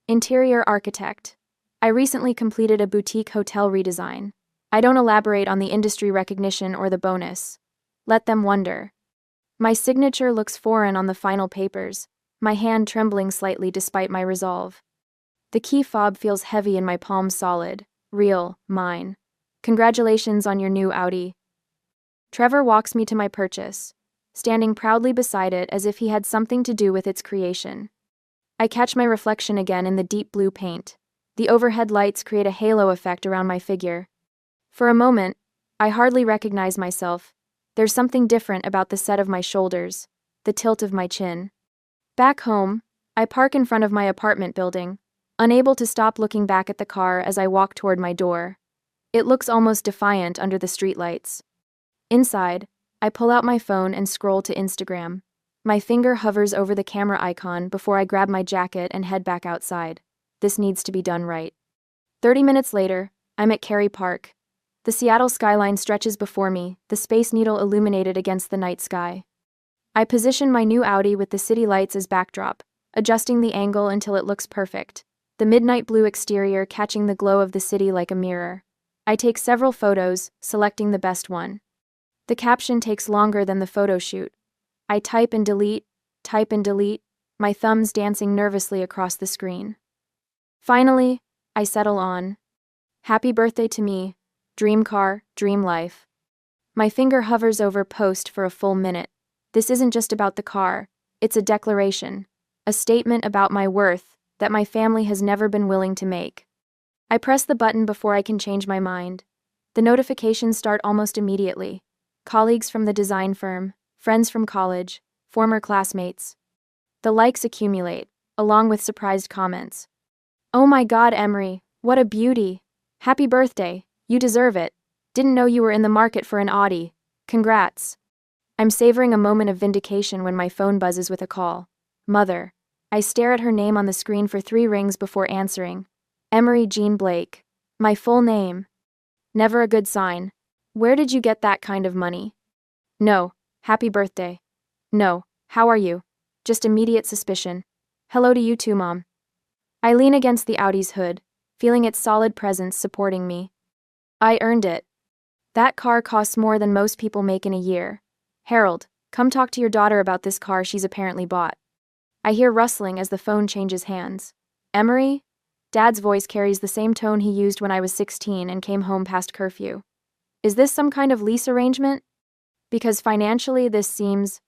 "Interior architect. I recently completed a boutique hotel redesign. I don't elaborate on the industry recognition or the bonus. Let them wonder." My signature looks foreign on the final papers, my hand trembling slightly despite my resolve. The key fob feels heavy in my palm, solid, real, mine. "Congratulations on your new Audi." Trevor walks me to my purchase, standing proudly beside it as if he had something to do with its creation. I catch my reflection again in the deep blue paint. The overhead lights create a halo effect around my figure. For a moment, I hardly recognize myself. There's something different about the set of my shoulders, the tilt of my chin. Back home, I park in front of my apartment building, unable to stop looking back at the car as I walk toward my door. It looks almost defiant under the streetlights. Inside, I pull out my phone and scroll to Instagram. My finger hovers over the camera icon before I grab my jacket and head back outside. This needs to be done right. 30 minutes later, I'm at Cary Park. The Seattle skyline stretches before me, the Space Needle illuminated against the night sky. I position my new Audi with the city lights as backdrop, adjusting the angle until it looks perfect, the midnight blue exterior catching the glow of the city like a mirror. I take several photos, selecting the best one. The caption takes longer than the photo shoot. I type and delete, my thumbs dancing nervously across the screen. Finally, I settle on, "Happy birthday to me, dream car, dream life." My finger hovers over post for a full minute. This isn't just about the car, it's a declaration, a statement about my worth that my family has never been willing to make. I press the button before I can change my mind. The notifications start almost immediately. Colleagues from the design firm, friends from college, former classmates. The likes accumulate, along with surprised comments. "Oh my God, Emery, what a beauty. Happy birthday, you deserve it. Didn't know you were in the market for an Audi. Congrats." I'm savoring a moment of vindication when my phone buzzes with a call. Mother. I stare at her name on the screen for 3 rings before answering. Emery Jean Blake. My full name. Never a good sign. "Where did you get that kind of money?" "No, happy birthday." "No, how are you?" Just immediate suspicion. "Hello to you too, Mom." I lean against the Audi's hood, feeling its solid presence supporting me. I earned it. That car costs more than most people make in a year. "Harold, come talk to your daughter about this car she's apparently bought." I hear rustling as the phone changes hands. "Emery?" Dad's voice carries the same tone he used when I was 16 and came home past curfew. "Is this some kind of lease arrangement? Because financially this seems—"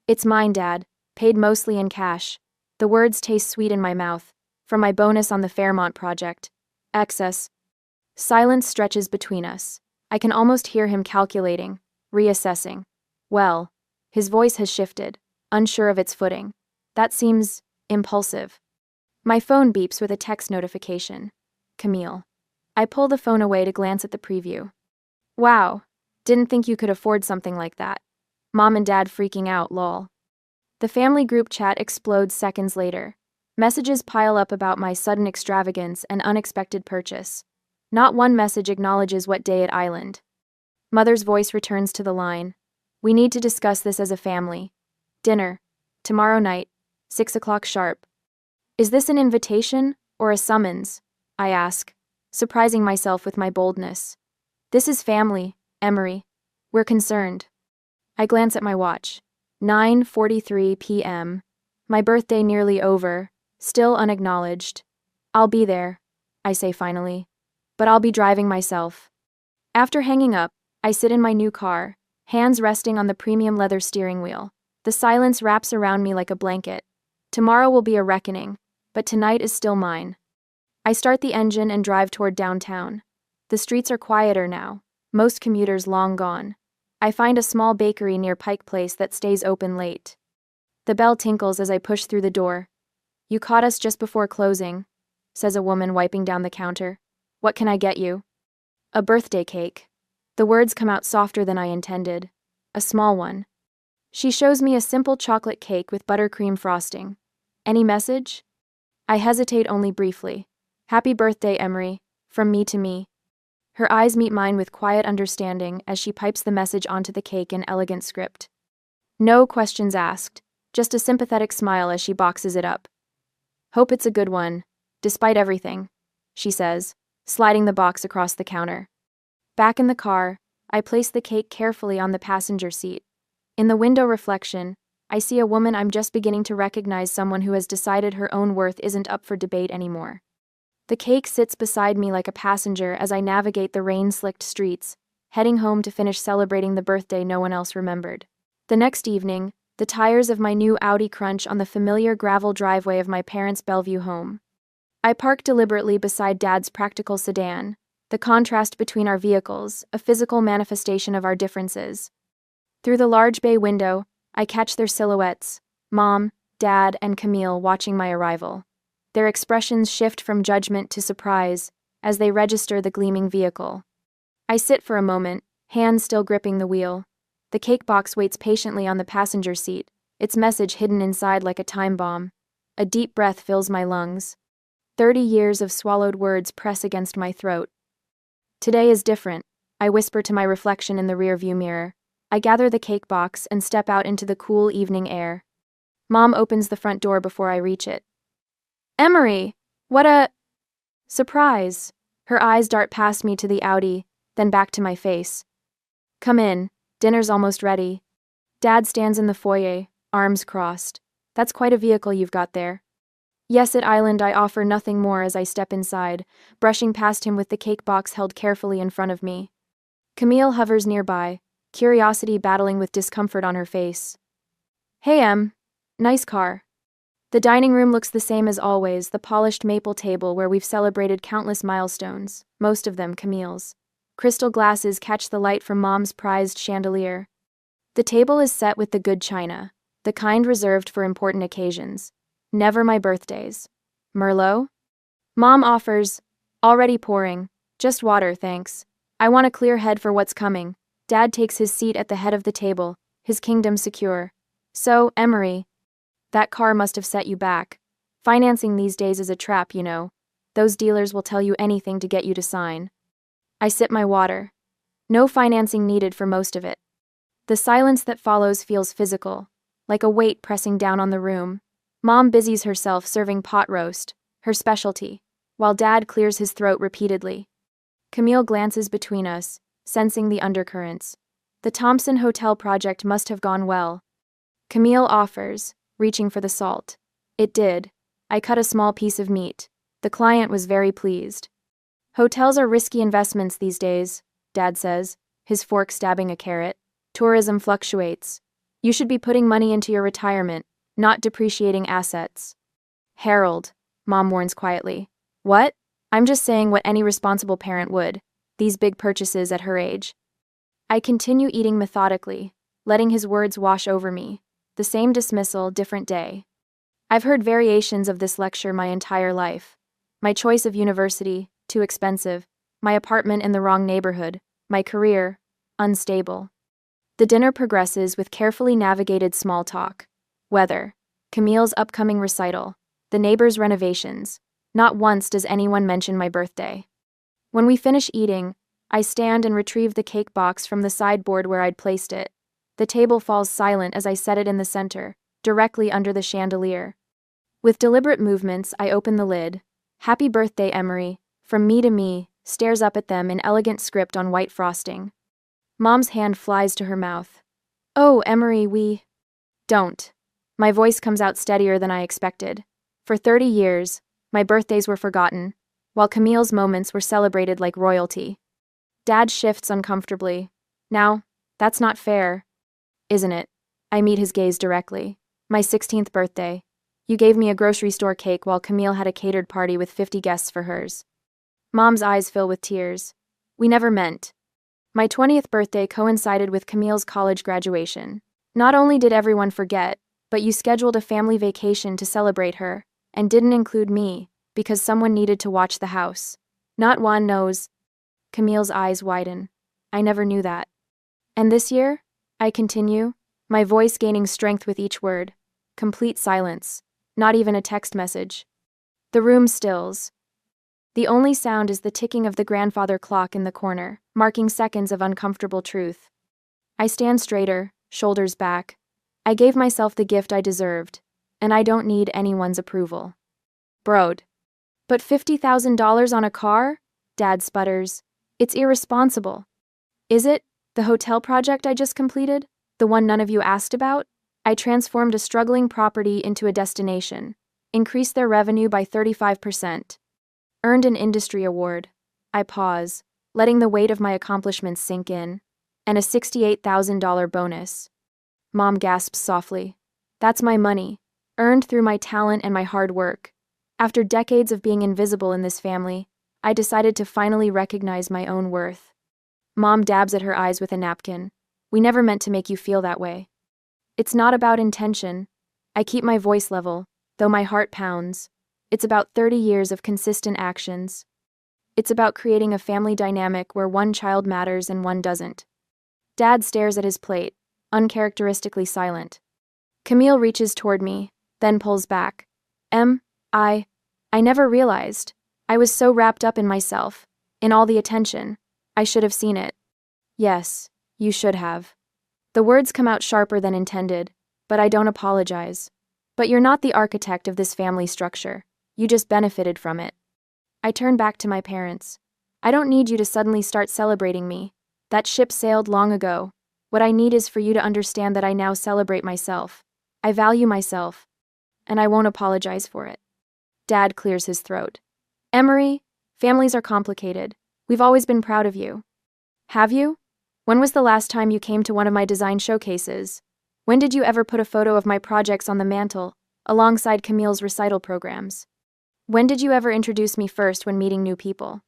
"It's mine, Dad, paid mostly in cash." The words taste sweet in my mouth. From my bonus on the Fairmont project. Excess. Silence stretches between us. I can almost hear him calculating, reassessing. Well, his voice has shifted, unsure of its footing. That seems impulsive. My phone beeps with a text notification. Camille. I pull the phone away to glance at the preview. "Wow, didn't think you could afford something like that." Mom and Dad freaking out, lol. The family group chat explodes seconds later. Messages pile up about my sudden extravagance and unexpected purchase. Not one message acknowledges what day at Island. Mother's voice returns to the line. "We need to discuss this as a family. Dinner. Tomorrow night, 6 o'clock sharp." Is this an invitation or a summons? I ask, surprising myself with my boldness. "This is family, Emery. We're concerned." I glance at my watch. 9:43 p.m. My birthday nearly over, still unacknowledged. "I'll be there," I say finally. "But I'll be driving myself." After hanging up, I sit in my new car, hands resting on the premium leather steering wheel. The silence wraps around me like a blanket. Tomorrow will be a reckoning, but tonight is still mine. I start the engine and drive toward downtown. The streets are quieter now, most commuters long gone. I find a small bakery near Pike Place that stays open late. The bell tinkles as I push through the door. "You caught us just before closing," says a woman wiping down the counter. "What can I get you?" "A birthday cake." The words come out softer than I intended. "A small one." She shows me a simple chocolate cake with buttercream frosting. "Any message?" I hesitate only briefly. "Happy birthday, Emery, from me to me." Her eyes meet mine with quiet understanding as she pipes the message onto the cake in elegant script. No questions asked, just a sympathetic smile as she boxes it up. "Hope it's a good one, despite everything," she says, sliding the box across the counter. Back in the car, I place the cake carefully on the passenger seat. In the window reflection, I see a woman I'm just beginning to recognize, someone who has decided her own worth isn't up for debate anymore. The cake sits beside me like a passenger as I navigate the rain-slicked streets, heading home to finish celebrating the birthday no one else remembered. The next evening, The tires of my new Audi crunch on the familiar gravel driveway of my parents' Bellevue home. I park deliberately beside Dad's practical sedan, the contrast between our vehicles, a physical manifestation of our differences. Through the large bay window, I catch their silhouettes, Mom, Dad, and Camille watching my arrival. Their expressions shift from judgment to surprise as they register the gleaming vehicle. I sit for a moment, hands still gripping the wheel. The cake box waits patiently on the passenger seat, its message hidden inside like a time bomb. A deep breath fills my lungs. 30 years of swallowed words press against my throat. Today is different, I whisper to my reflection in the rearview mirror. I gather the cake box and step out into the cool evening air. Mom opens the front door before I reach it. Emery! What a surprise! Her eyes dart past me to the Audi, then back to my face. Come in, dinner's almost ready. Dad stands in the foyer, arms crossed. That's quite a vehicle you've got there. Yes, at Island, I offer nothing more as I step inside, brushing past him with the cake box held carefully in front of me. Camille hovers nearby, curiosity battling with discomfort on her face. Hey, Em. Nice car. The dining room looks the same as always, the polished maple table where we've celebrated countless milestones, most of them Camille's. Crystal glasses catch the light from Mom's prized chandelier. The table is set with the good china, the kind reserved for important occasions. Never my birthdays. Merlot? Mom offers, already pouring. Just water, thanks. I want a clear head for what's coming. Dad takes his seat at the head of the table, his kingdom secure. So, Emery, that car must have set you back. Financing these days is a trap, you know. Those dealers will tell you anything to get you to sign. I sip my water. No financing needed for most of it. The silence that follows feels physical, like a weight pressing down on the room. Mom busies herself serving pot roast, her specialty, while Dad clears his throat repeatedly. Camille glances between us, sensing the undercurrents. The Thompson Hotel project must have gone well. Camille offers, reaching for the salt. It did. I cut a small piece of meat. The client was very pleased. Hotels are risky investments these days, Dad says, his fork stabbing a carrot. Tourism fluctuates. You should be putting money into your retirement, not depreciating assets. Harold, Mom warns quietly. What? I'm just saying what any responsible parent would. These big purchases at her age. I continue eating methodically, letting his words wash over me. The same dismissal, different day. I've heard variations of this lecture my entire life. My choice of university, too expensive. My apartment in the wrong neighborhood. My career, unstable. The dinner progresses with carefully navigated small talk. Weather, Camille's upcoming recital, the neighbor's renovations. Not once does anyone mention my birthday. When we finish eating, I stand and retrieve the cake box from the sideboard where I'd placed it. The table falls silent as I set it in the center, directly under the chandelier. With deliberate movements, I open the lid. Happy birthday, Emery, from me to me, stares up at them in elegant script on white frosting. Mom's hand flies to her mouth. Oh, Emery, we don't. My voice comes out steadier than I expected. For 30 years, my birthdays were forgotten, while Camille's moments were celebrated like royalty. Dad shifts uncomfortably. Now, that's not fair, isn't it? I meet his gaze directly. My 16th birthday. You gave me a grocery store cake while Camille had a catered party with 50 guests for hers. Mom's eyes fill with tears. We never meant. My 20th birthday coincided with Camille's college graduation. Not only did everyone forget, but you scheduled a family vacation to celebrate her, and didn't include me, because someone needed to watch the house. Not one knows. Camille's eyes widen. I never knew that. And this year? I continue, my voice gaining strength with each word. Complete silence. Not even a text message. The room stills. The only sound is the ticking of the grandfather clock in the corner, marking seconds of uncomfortable truth. I stand straighter, shoulders back. I gave myself the gift I deserved, and I don't need anyone's approval. Broad. But $50,000 on a car? Dad sputters. It's irresponsible. Is it? The hotel project I just completed? The one none of you asked about? I transformed a struggling property into a destination, increased their revenue by 35%, earned an industry award. I pause, letting the weight of my accomplishments sink in, and a $68,000 bonus. Mom gasps softly. That's my money, earned through my talent and my hard work. After decades of being invisible in this family, I decided to finally recognize my own worth. Mom dabs at her eyes with a napkin. We never meant to make you feel that way. It's not about intention. I keep my voice level, though my heart pounds. It's about 30 years of consistent actions. It's about creating a family dynamic where one child matters and one doesn't. Dad stares at his plate, uncharacteristically silent. Camille reaches toward me, then pulls back. I never realized. I was so wrapped up in myself, in all the attention. I should have seen it. Yes, you should have. The words come out sharper than intended, but I don't apologize. But you're not the architect of this family structure. You just benefited from it. I turn back to my parents. I don't need you to suddenly start celebrating me. That ship sailed long ago. What I need is for you to understand that I now celebrate myself. I value myself. And I won't apologize for it. Dad clears his throat. Emery, families are complicated. We've always been proud of you. Have you? When was the last time you came to one of my design showcases? When did you ever put a photo of my projects on the mantle, alongside Camille's recital programs? When did you ever introduce me first when meeting new people?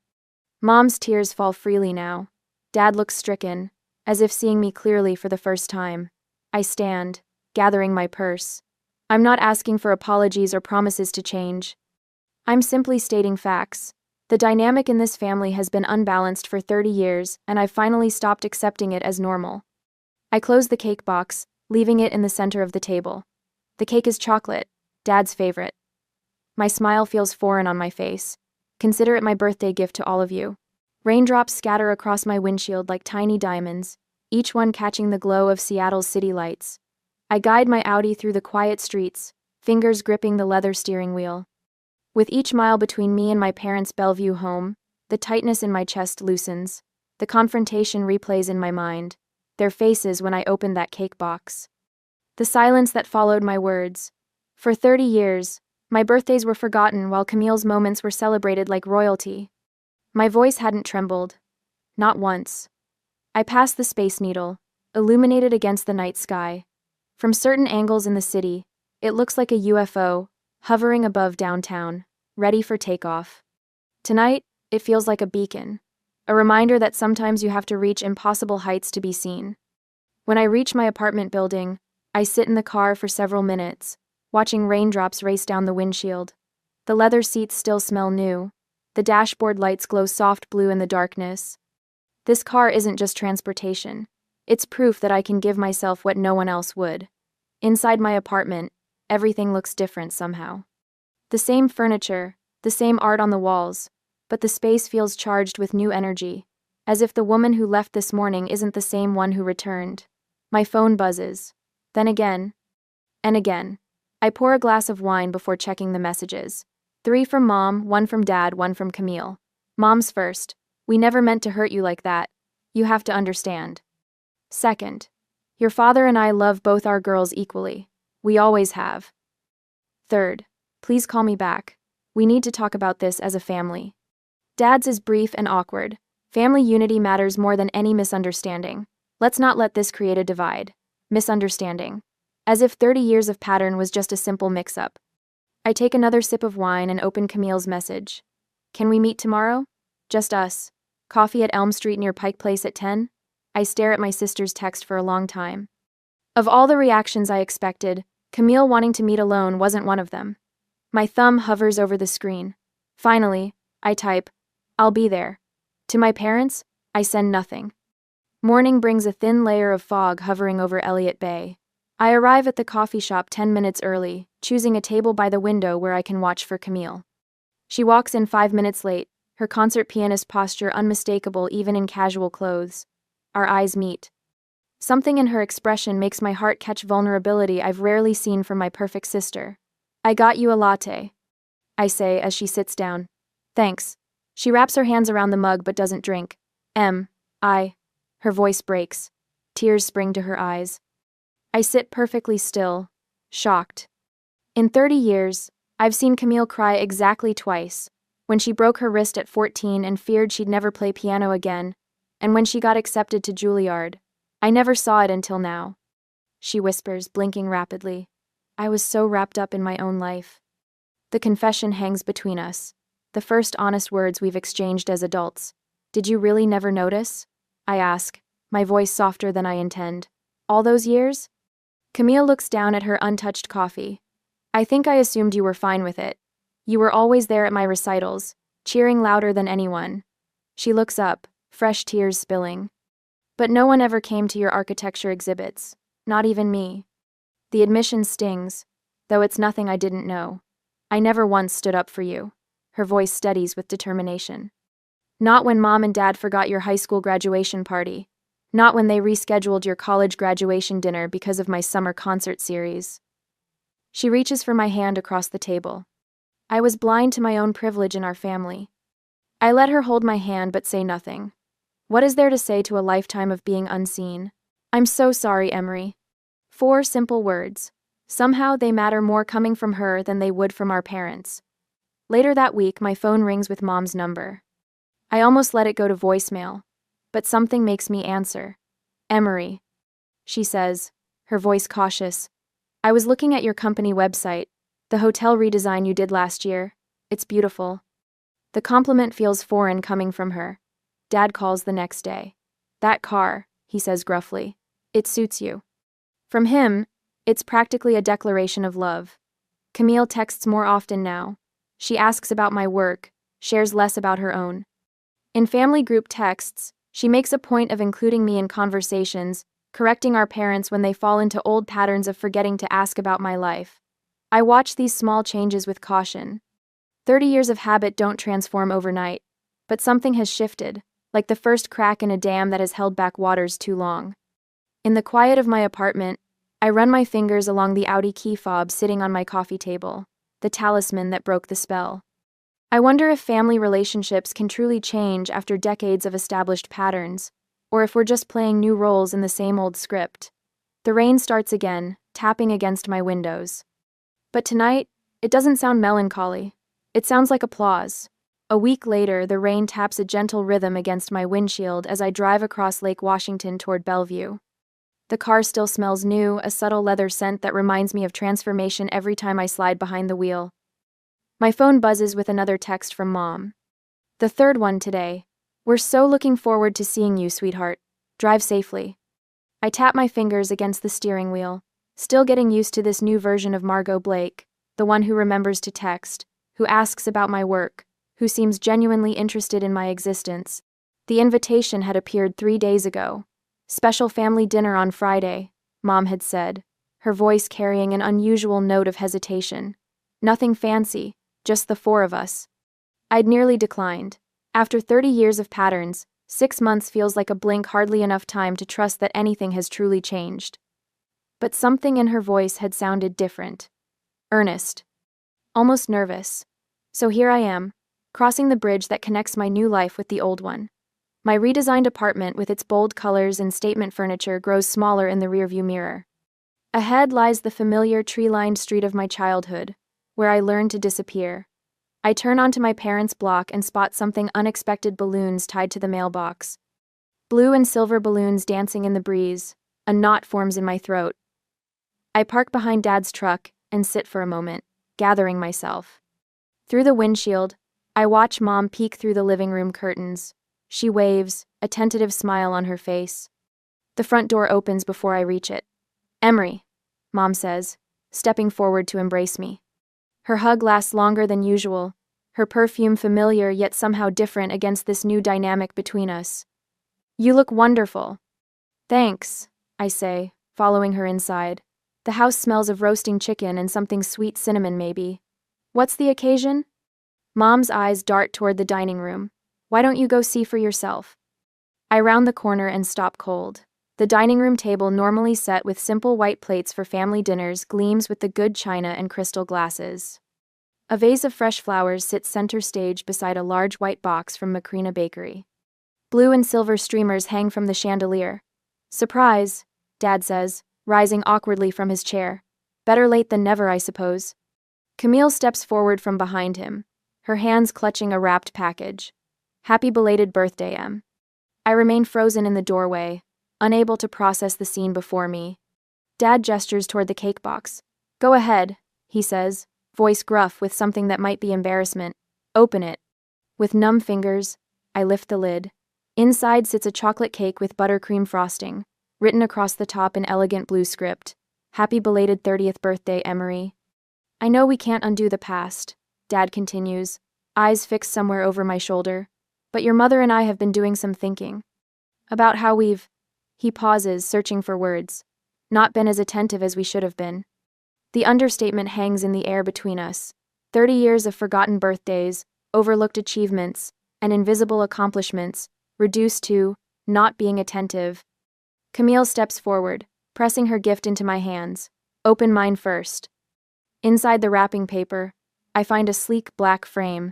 Mom's tears fall freely now. Dad looks stricken, as if seeing me clearly for the first time. I stand, gathering my purse. I'm not asking for apologies or promises to change. I'm simply stating facts. The dynamic in this family has been unbalanced for 30 years, and I've finally stopped accepting it as normal. I close the cake box, leaving it in the center of the table. The cake is chocolate, Dad's favorite. My smile feels foreign on my face. Consider it my birthday gift to all of you. Raindrops scatter across my windshield like tiny diamonds, each one catching the glow of Seattle's city lights. I guide my Audi through the quiet streets, fingers gripping the leather steering wheel. With each mile between me and my parents' Bellevue home, the tightness in my chest loosens. The confrontation replays in my mind, their faces when I opened that cake box. The silence that followed my words. For 30 years, my birthdays were forgotten while Camille's moments were celebrated like royalty. My voice hadn't trembled. Not once. I passed the Space Needle, illuminated against the night sky. From certain angles in the city, it looks like a UFO, hovering above downtown, ready for takeoff. Tonight, it feels like a beacon, a reminder that sometimes you have to reach impossible heights to be seen. When I reach my apartment building, I sit in the car for several minutes, watching raindrops race down the windshield. The leather seats still smell new. The dashboard lights glow soft blue in the darkness. This car isn't just transportation. It's proof that I can give myself what no one else would. Inside my apartment, everything looks different somehow. The same furniture, the same art on the walls, but the space feels charged with new energy, as if the woman who left this morning isn't the same one who returned. My phone buzzes. Then again. And again. I pour a glass of wine before checking the messages. 3 from Mom, 1 from Dad, 1 from Camille. Mom's first. We never meant to hurt you like that. You have to understand. Second. Your father and I love both our girls equally. We always have. Third. Please call me back. We need to talk about this as a family. Dad's is brief and awkward. Family unity matters more than any misunderstanding. Let's not let this create a divide. Misunderstanding. As if 30 years of pattern was just a simple mix-up. I take another sip of wine and open Camille's message. Can we meet tomorrow? Just us. Coffee at Elm Street near Pike Place at 10? I stare at my sister's text for a long time. Of all the reactions I expected, Camille wanting to meet alone wasn't one of them. My thumb hovers over the screen. Finally, I type, I'll be there. To my parents, I send nothing. Morning brings a thin layer of fog hovering over Elliott Bay. I arrive at the coffee shop 10 minutes early, choosing a table by the window where I can watch for Camille. She walks in 5 minutes late, her concert pianist posture unmistakable even in casual clothes. Our eyes meet. Something in her expression makes my heart catch vulnerability I've rarely seen from my perfect sister. I got you a latte, I say as she sits down. Thanks. She wraps her hands around the mug but doesn't drink. Her voice breaks. Tears spring to her eyes. I sit perfectly still, shocked. In 30 years, I've seen Camille cry exactly twice. When she broke her wrist at 14 and feared she'd never play piano again, and when she got accepted to Juilliard. I never saw it until now. she whispers, blinking rapidly. I was so wrapped up in my own life. The confession hangs between us. The first honest words we've exchanged as adults. Did you really never notice? I ask, my voice softer than I intend. All those years? Camille looks down at her untouched coffee. I think I assumed you were fine with it. You were always there at my recitals, cheering louder than anyone. She looks up, fresh tears spilling. But no one ever came to your architecture exhibits, not even me. The admission stings, though it's nothing I didn't know. I never once stood up for you. Her voice steadies with determination. Not when Mom and Dad forgot your high school graduation party. Not when they rescheduled your college graduation dinner because of my summer concert series. She reaches for my hand across the table. I was blind to my own privilege in our family. I let her hold my hand but say nothing. What is there to say to a lifetime of being unseen? I'm so sorry, Emery. 4 simple words. Somehow they matter more coming from her than they would from our parents. Later that week, my phone rings with Mom's number. I almost let it go to voicemail, but something makes me answer. Emery, she says, her voice cautious. I was looking at your company website, the hotel redesign you did last year. It's beautiful. The compliment feels foreign coming from her. Dad calls the next day. That car, he says gruffly. It suits you. From him, it's practically a declaration of love. Camille texts more often now. She asks about my work, shares less about her own. In family group texts, she makes a point of including me in conversations, correcting our parents when they fall into old patterns of forgetting to ask about my life. I watch these small changes with caution. 30 years of habit don't transform overnight, but something has shifted, like the first crack in a dam that has held back waters too long. In the quiet of my apartment, I run my fingers along the Audi key fob sitting on my coffee table, the talisman that broke the spell. I wonder if family relationships can truly change after decades of established patterns, or if we're just playing new roles in the same old script. The rain starts again, tapping against my windows. But tonight, it doesn't sound melancholy. It sounds like applause. A week later, the rain taps a gentle rhythm against my windshield as I drive across Lake Washington toward Bellevue. The car still smells new, a subtle leather scent that reminds me of transformation every time I slide behind the wheel. My phone buzzes with another text from Mom. The third one today. We're so looking forward to seeing you, sweetheart. Drive safely. I tap my fingers against the steering wheel, still getting used to this new version of Margot Blake, the one who remembers to text, who asks about my work, who seems genuinely interested in my existence. The invitation had appeared 3 days ago. Special family dinner on Friday, Mom had said, her voice carrying an unusual note of hesitation. Nothing fancy, just the 4 of us. I'd nearly declined. After 30 years of patterns, 6 months feels like a blink, hardly enough time to trust that anything has truly changed. But something in her voice had sounded different. Earnest. Almost nervous. So here I am, crossing the bridge that connects my new life with the old one. My redesigned apartment with its bold colors and statement furniture grows smaller in the rearview mirror. Ahead lies the familiar tree-lined street of my childhood, where I learned to disappear. I turn onto my parents' block and spot something unexpected: balloons tied to the mailbox. Blue and silver balloons dancing in the breeze. A knot forms in my throat. I park behind Dad's truck and sit for a moment, gathering myself. Through the windshield, I watch Mom peek through the living room curtains. She waves, a tentative smile on her face. The front door opens before I reach it. Emery, Mom says, stepping forward to embrace me. Her hug lasts longer than usual, her perfume familiar yet somehow different against this new dynamic between us. You look wonderful. Thanks, I say, following her inside. The house smells of roasting chicken and something sweet, cinnamon maybe. What's the occasion? Mom's eyes dart toward the dining room. Why don't you go see for yourself? I round the corner and stop cold. The dining room table, normally set with simple white plates for family dinners, gleams with the good china and crystal glasses. A vase of fresh flowers sits center stage beside a large white box from Macrina Bakery. Blue and silver streamers hang from the chandelier. Surprise, Dad says, rising awkwardly from his chair. Better late than never, I suppose. Camille steps forward from behind him, her hands clutching a wrapped package. Happy belated birthday, Em. I remain frozen in the doorway, unable to process the scene before me. Dad gestures toward the cake box. Go ahead, he says, voice gruff with something that might be embarrassment. Open it. With numb fingers, I lift the lid. Inside sits a chocolate cake with buttercream frosting, written across the top in elegant blue script. Happy belated 30th birthday, Emery. I know we can't undo the past, Dad continues, eyes fixed somewhere over my shoulder, but your mother and I have been doing some thinking. About how we've, he pauses, searching for words, not been as attentive as we should have been. The understatement hangs in the air between us. 30 years of forgotten birthdays, overlooked achievements, and invisible accomplishments, reduced to not being attentive. Camille steps forward, pressing her gift into my hands. Open mine first. Inside the wrapping paper, I find a sleek black frame.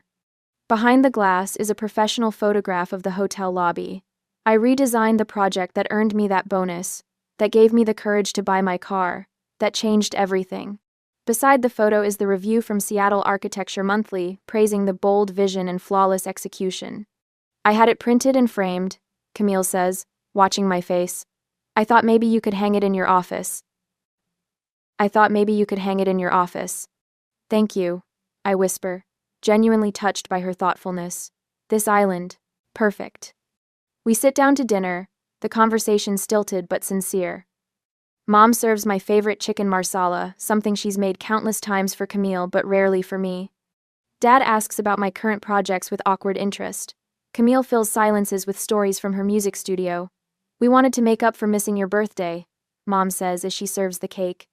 Behind the glass is a professional photograph of the hotel lobby. I redesigned the project that earned me that bonus, that gave me the courage to buy my car, that changed everything. Beside the photo is the review from Seattle Architecture Monthly, praising the bold vision and flawless execution. I had it printed and framed, Camille says, watching my face. I thought maybe you could hang it in your office. Thank you, I whisper, genuinely touched by her thoughtfulness. This island, perfect. We sit down to dinner, the conversation stilted but sincere. Mom serves my favorite chicken marsala, something she's made countless times for Camille but rarely for me. Dad asks about my current projects with awkward interest. Camille fills silences with stories from her music studio. We wanted to make up for missing your birthday, Mom says as she serves the cake.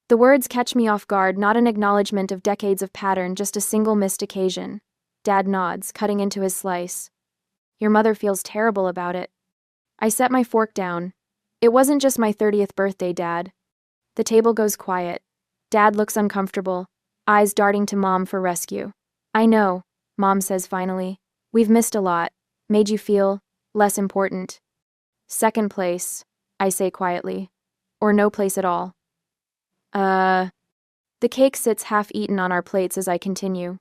The words catch me off guard, not an acknowledgement of decades of pattern, just a single missed occasion. Dad nods, cutting into his slice. Your mother feels terrible about it. I set my fork down. It wasn't just my 30th birthday, Dad. The table goes quiet. Dad looks uncomfortable, eyes darting to Mom for rescue. I know, Mom says finally. We've missed a lot. Made you feel less important. Second place, I say quietly. Or no place at all. The cake sits half-eaten on our plates as I continue.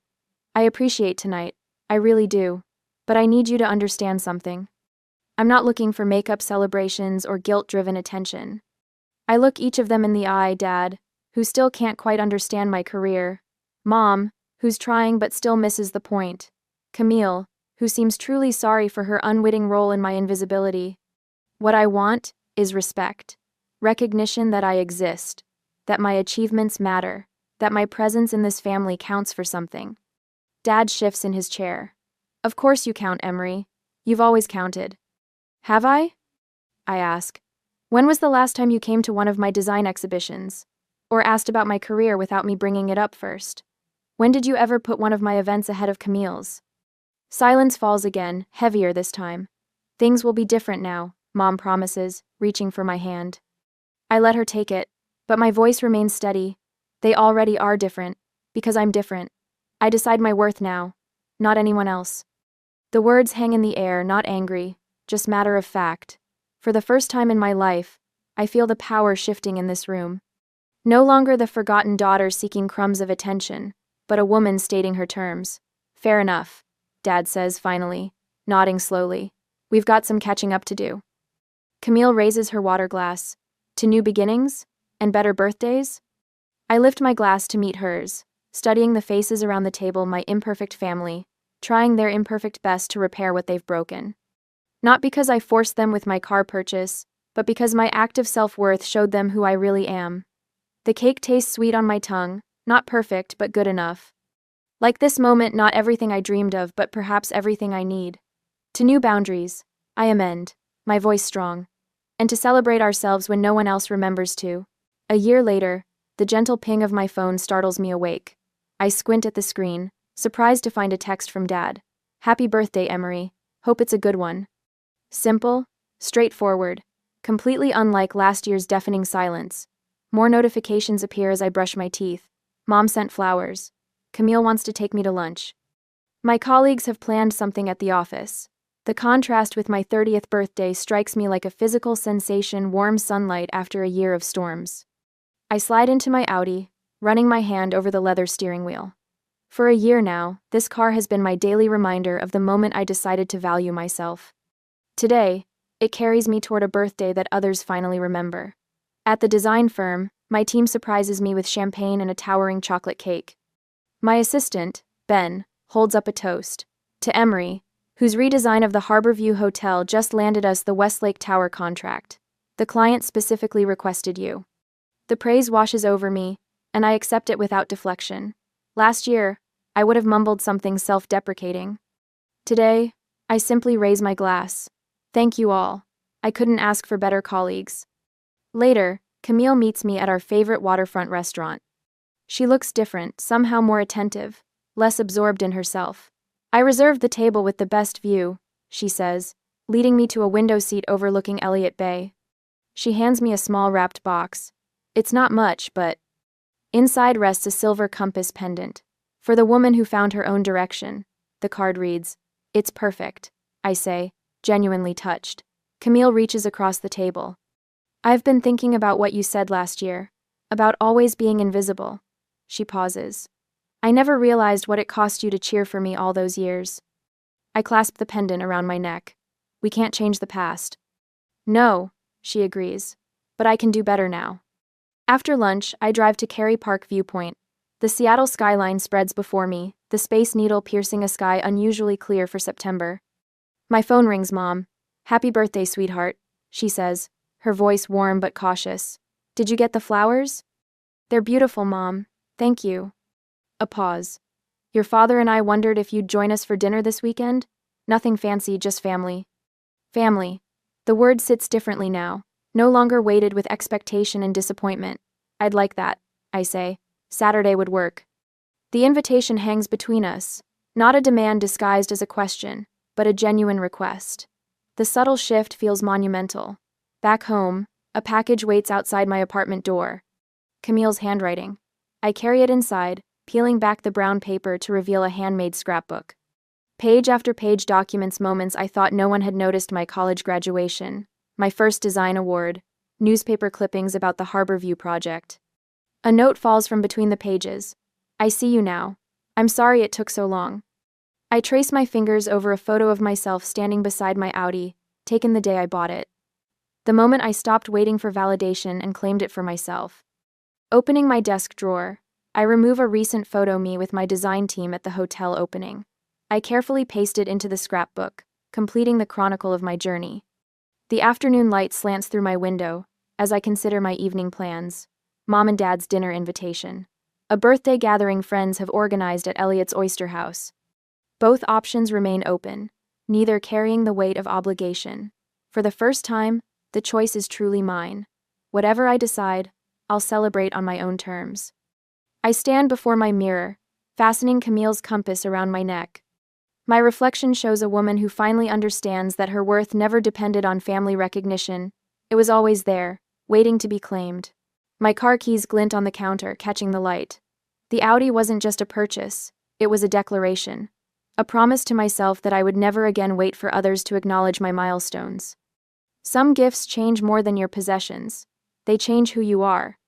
I appreciate tonight. I really do. But I need you to understand something. I'm not looking for makeup celebrations or guilt-driven attention. I look each of them in the eye, Dad, who still can't quite understand my career. Mom, who's trying but still misses the point. Camille, who seems truly sorry for her unwitting role in my invisibility. What I want is respect. Recognition that I exist, that my achievements matter, that my presence in this family counts for something. Dad shifts in his chair. Of course you count, Emery. You've always counted. Have I? I ask. When was the last time you came to one of my design exhibitions? Or asked about my career without me bringing it up first? When did you ever put one of my events ahead of Camille's? Silence falls again, heavier this time. Things will be different now, Mom promises, reaching for my hand. I let her take it, but my voice remains steady. They already are different, because I'm different. I decide my worth now, not anyone else. The words hang in the air, not angry, just matter of fact. For the first time in my life, I feel the power shifting in this room. No longer the forgotten daughter seeking crumbs of attention, but a woman stating her terms. Fair enough, Dad says finally, nodding slowly. We've got some catching up to do. Camille raises her water glass. To new beginnings? And better birthdays? I lift my glass to meet hers, studying the faces around the table, my imperfect family, trying their imperfect best to repair what they've broken. Not because I forced them with my car purchase, but because my act of self-worth showed them who I really am. The cake tastes sweet on my tongue, not perfect, but good enough. Like this moment, not everything I dreamed of, but perhaps everything I need. To new boundaries, I amend, my voice strong. And to celebrate ourselves when no one else remembers to. A year later, the gentle ping of my phone startles me awake. I squint at the screen, surprised to find a text from Dad. Happy birthday, Emery. Hope it's a good one. Simple, straightforward, completely unlike last year's deafening silence. More notifications appear as I brush my teeth. Mom sent flowers. Camille wants to take me to lunch. My colleagues have planned something at the office. The contrast with my 30th birthday strikes me like a physical sensation, warm sunlight after a year of storms. I slide into my Audi, running my hand over the leather steering wheel. For a year now, this car has been my daily reminder of the moment I decided to value myself. Today, it carries me toward a birthday that others finally remember. At the design firm, my team surprises me with champagne and a towering chocolate cake. My assistant, Ben, holds up a toast to Emery, whose redesign of the Harborview Hotel just landed us the Westlake Tower contract. The client specifically requested you. The praise washes over me, and I accept it without deflection. Last year, I would have mumbled something self-deprecating. Today, I simply raise my glass. Thank you all. I couldn't ask for better colleagues. Later, Camille meets me at our favorite waterfront restaurant. She looks different, somehow more attentive, less absorbed in herself. I reserved the table with the best view, she says, leading me to a window seat overlooking Elliott Bay. She hands me a small wrapped box. It's not much, but inside rests a silver compass pendant. For the woman who found her own direction. The card reads, "It's perfect," I say, genuinely touched. Camille reaches across the table. "I've been thinking about what you said last year, about always being invisible." She pauses. "I never realized what it cost you to cheer for me all those years." I clasp the pendant around my neck. "We can't change the past." "No," she agrees, "but I can do better now." After lunch, I drive to Cary Park Viewpoint. The Seattle skyline spreads before me, the Space Needle piercing a sky unusually clear for September. My phone rings, Mom. "Happy birthday, sweetheart," she says, her voice warm but cautious. "Did you get the flowers?" "They're beautiful, Mom. Thank you." A pause. "Your father and I wondered if you'd join us for dinner this weekend? Nothing fancy, just family." Family. The word sits differently now, no longer weighted with expectation and disappointment. "I'd like that," I say. "Saturday would work." The invitation hangs between us, not a demand disguised as a question, but a genuine request. The subtle shift feels monumental. Back home, a package waits outside my apartment door. Camille's handwriting. I carry it inside, peeling back the brown paper to reveal a handmade scrapbook. Page after page documents moments I thought no one had noticed: my college graduation, my first design award, newspaper clippings about the Harborview project. A note falls from between the pages. "I see you now. I'm sorry it took so long." I trace my fingers over a photo of myself standing beside my Audi, taken the day I bought it. The moment I stopped waiting for validation and claimed it for myself. Opening my desk drawer, I remove a recent photo me with my design team at the hotel opening. I carefully paste it into the scrapbook, completing the chronicle of my journey. The afternoon light slants through my window as I consider my evening plans. Mom and Dad's dinner invitation. A birthday gathering friends have organized at Elliott's Oyster House. Both options remain open, neither carrying the weight of obligation. For the first time, the choice is truly mine. Whatever I decide, I'll celebrate on my own terms. I stand before my mirror, fastening Camille's compass around my neck. My reflection shows a woman who finally understands that her worth never depended on family recognition. It was always there, waiting to be claimed. My car keys glint on the counter, catching the light. The Audi wasn't just a purchase, it was a declaration. A promise to myself that I would never again wait for others to acknowledge my milestones. Some gifts change more than your possessions. They change who you are.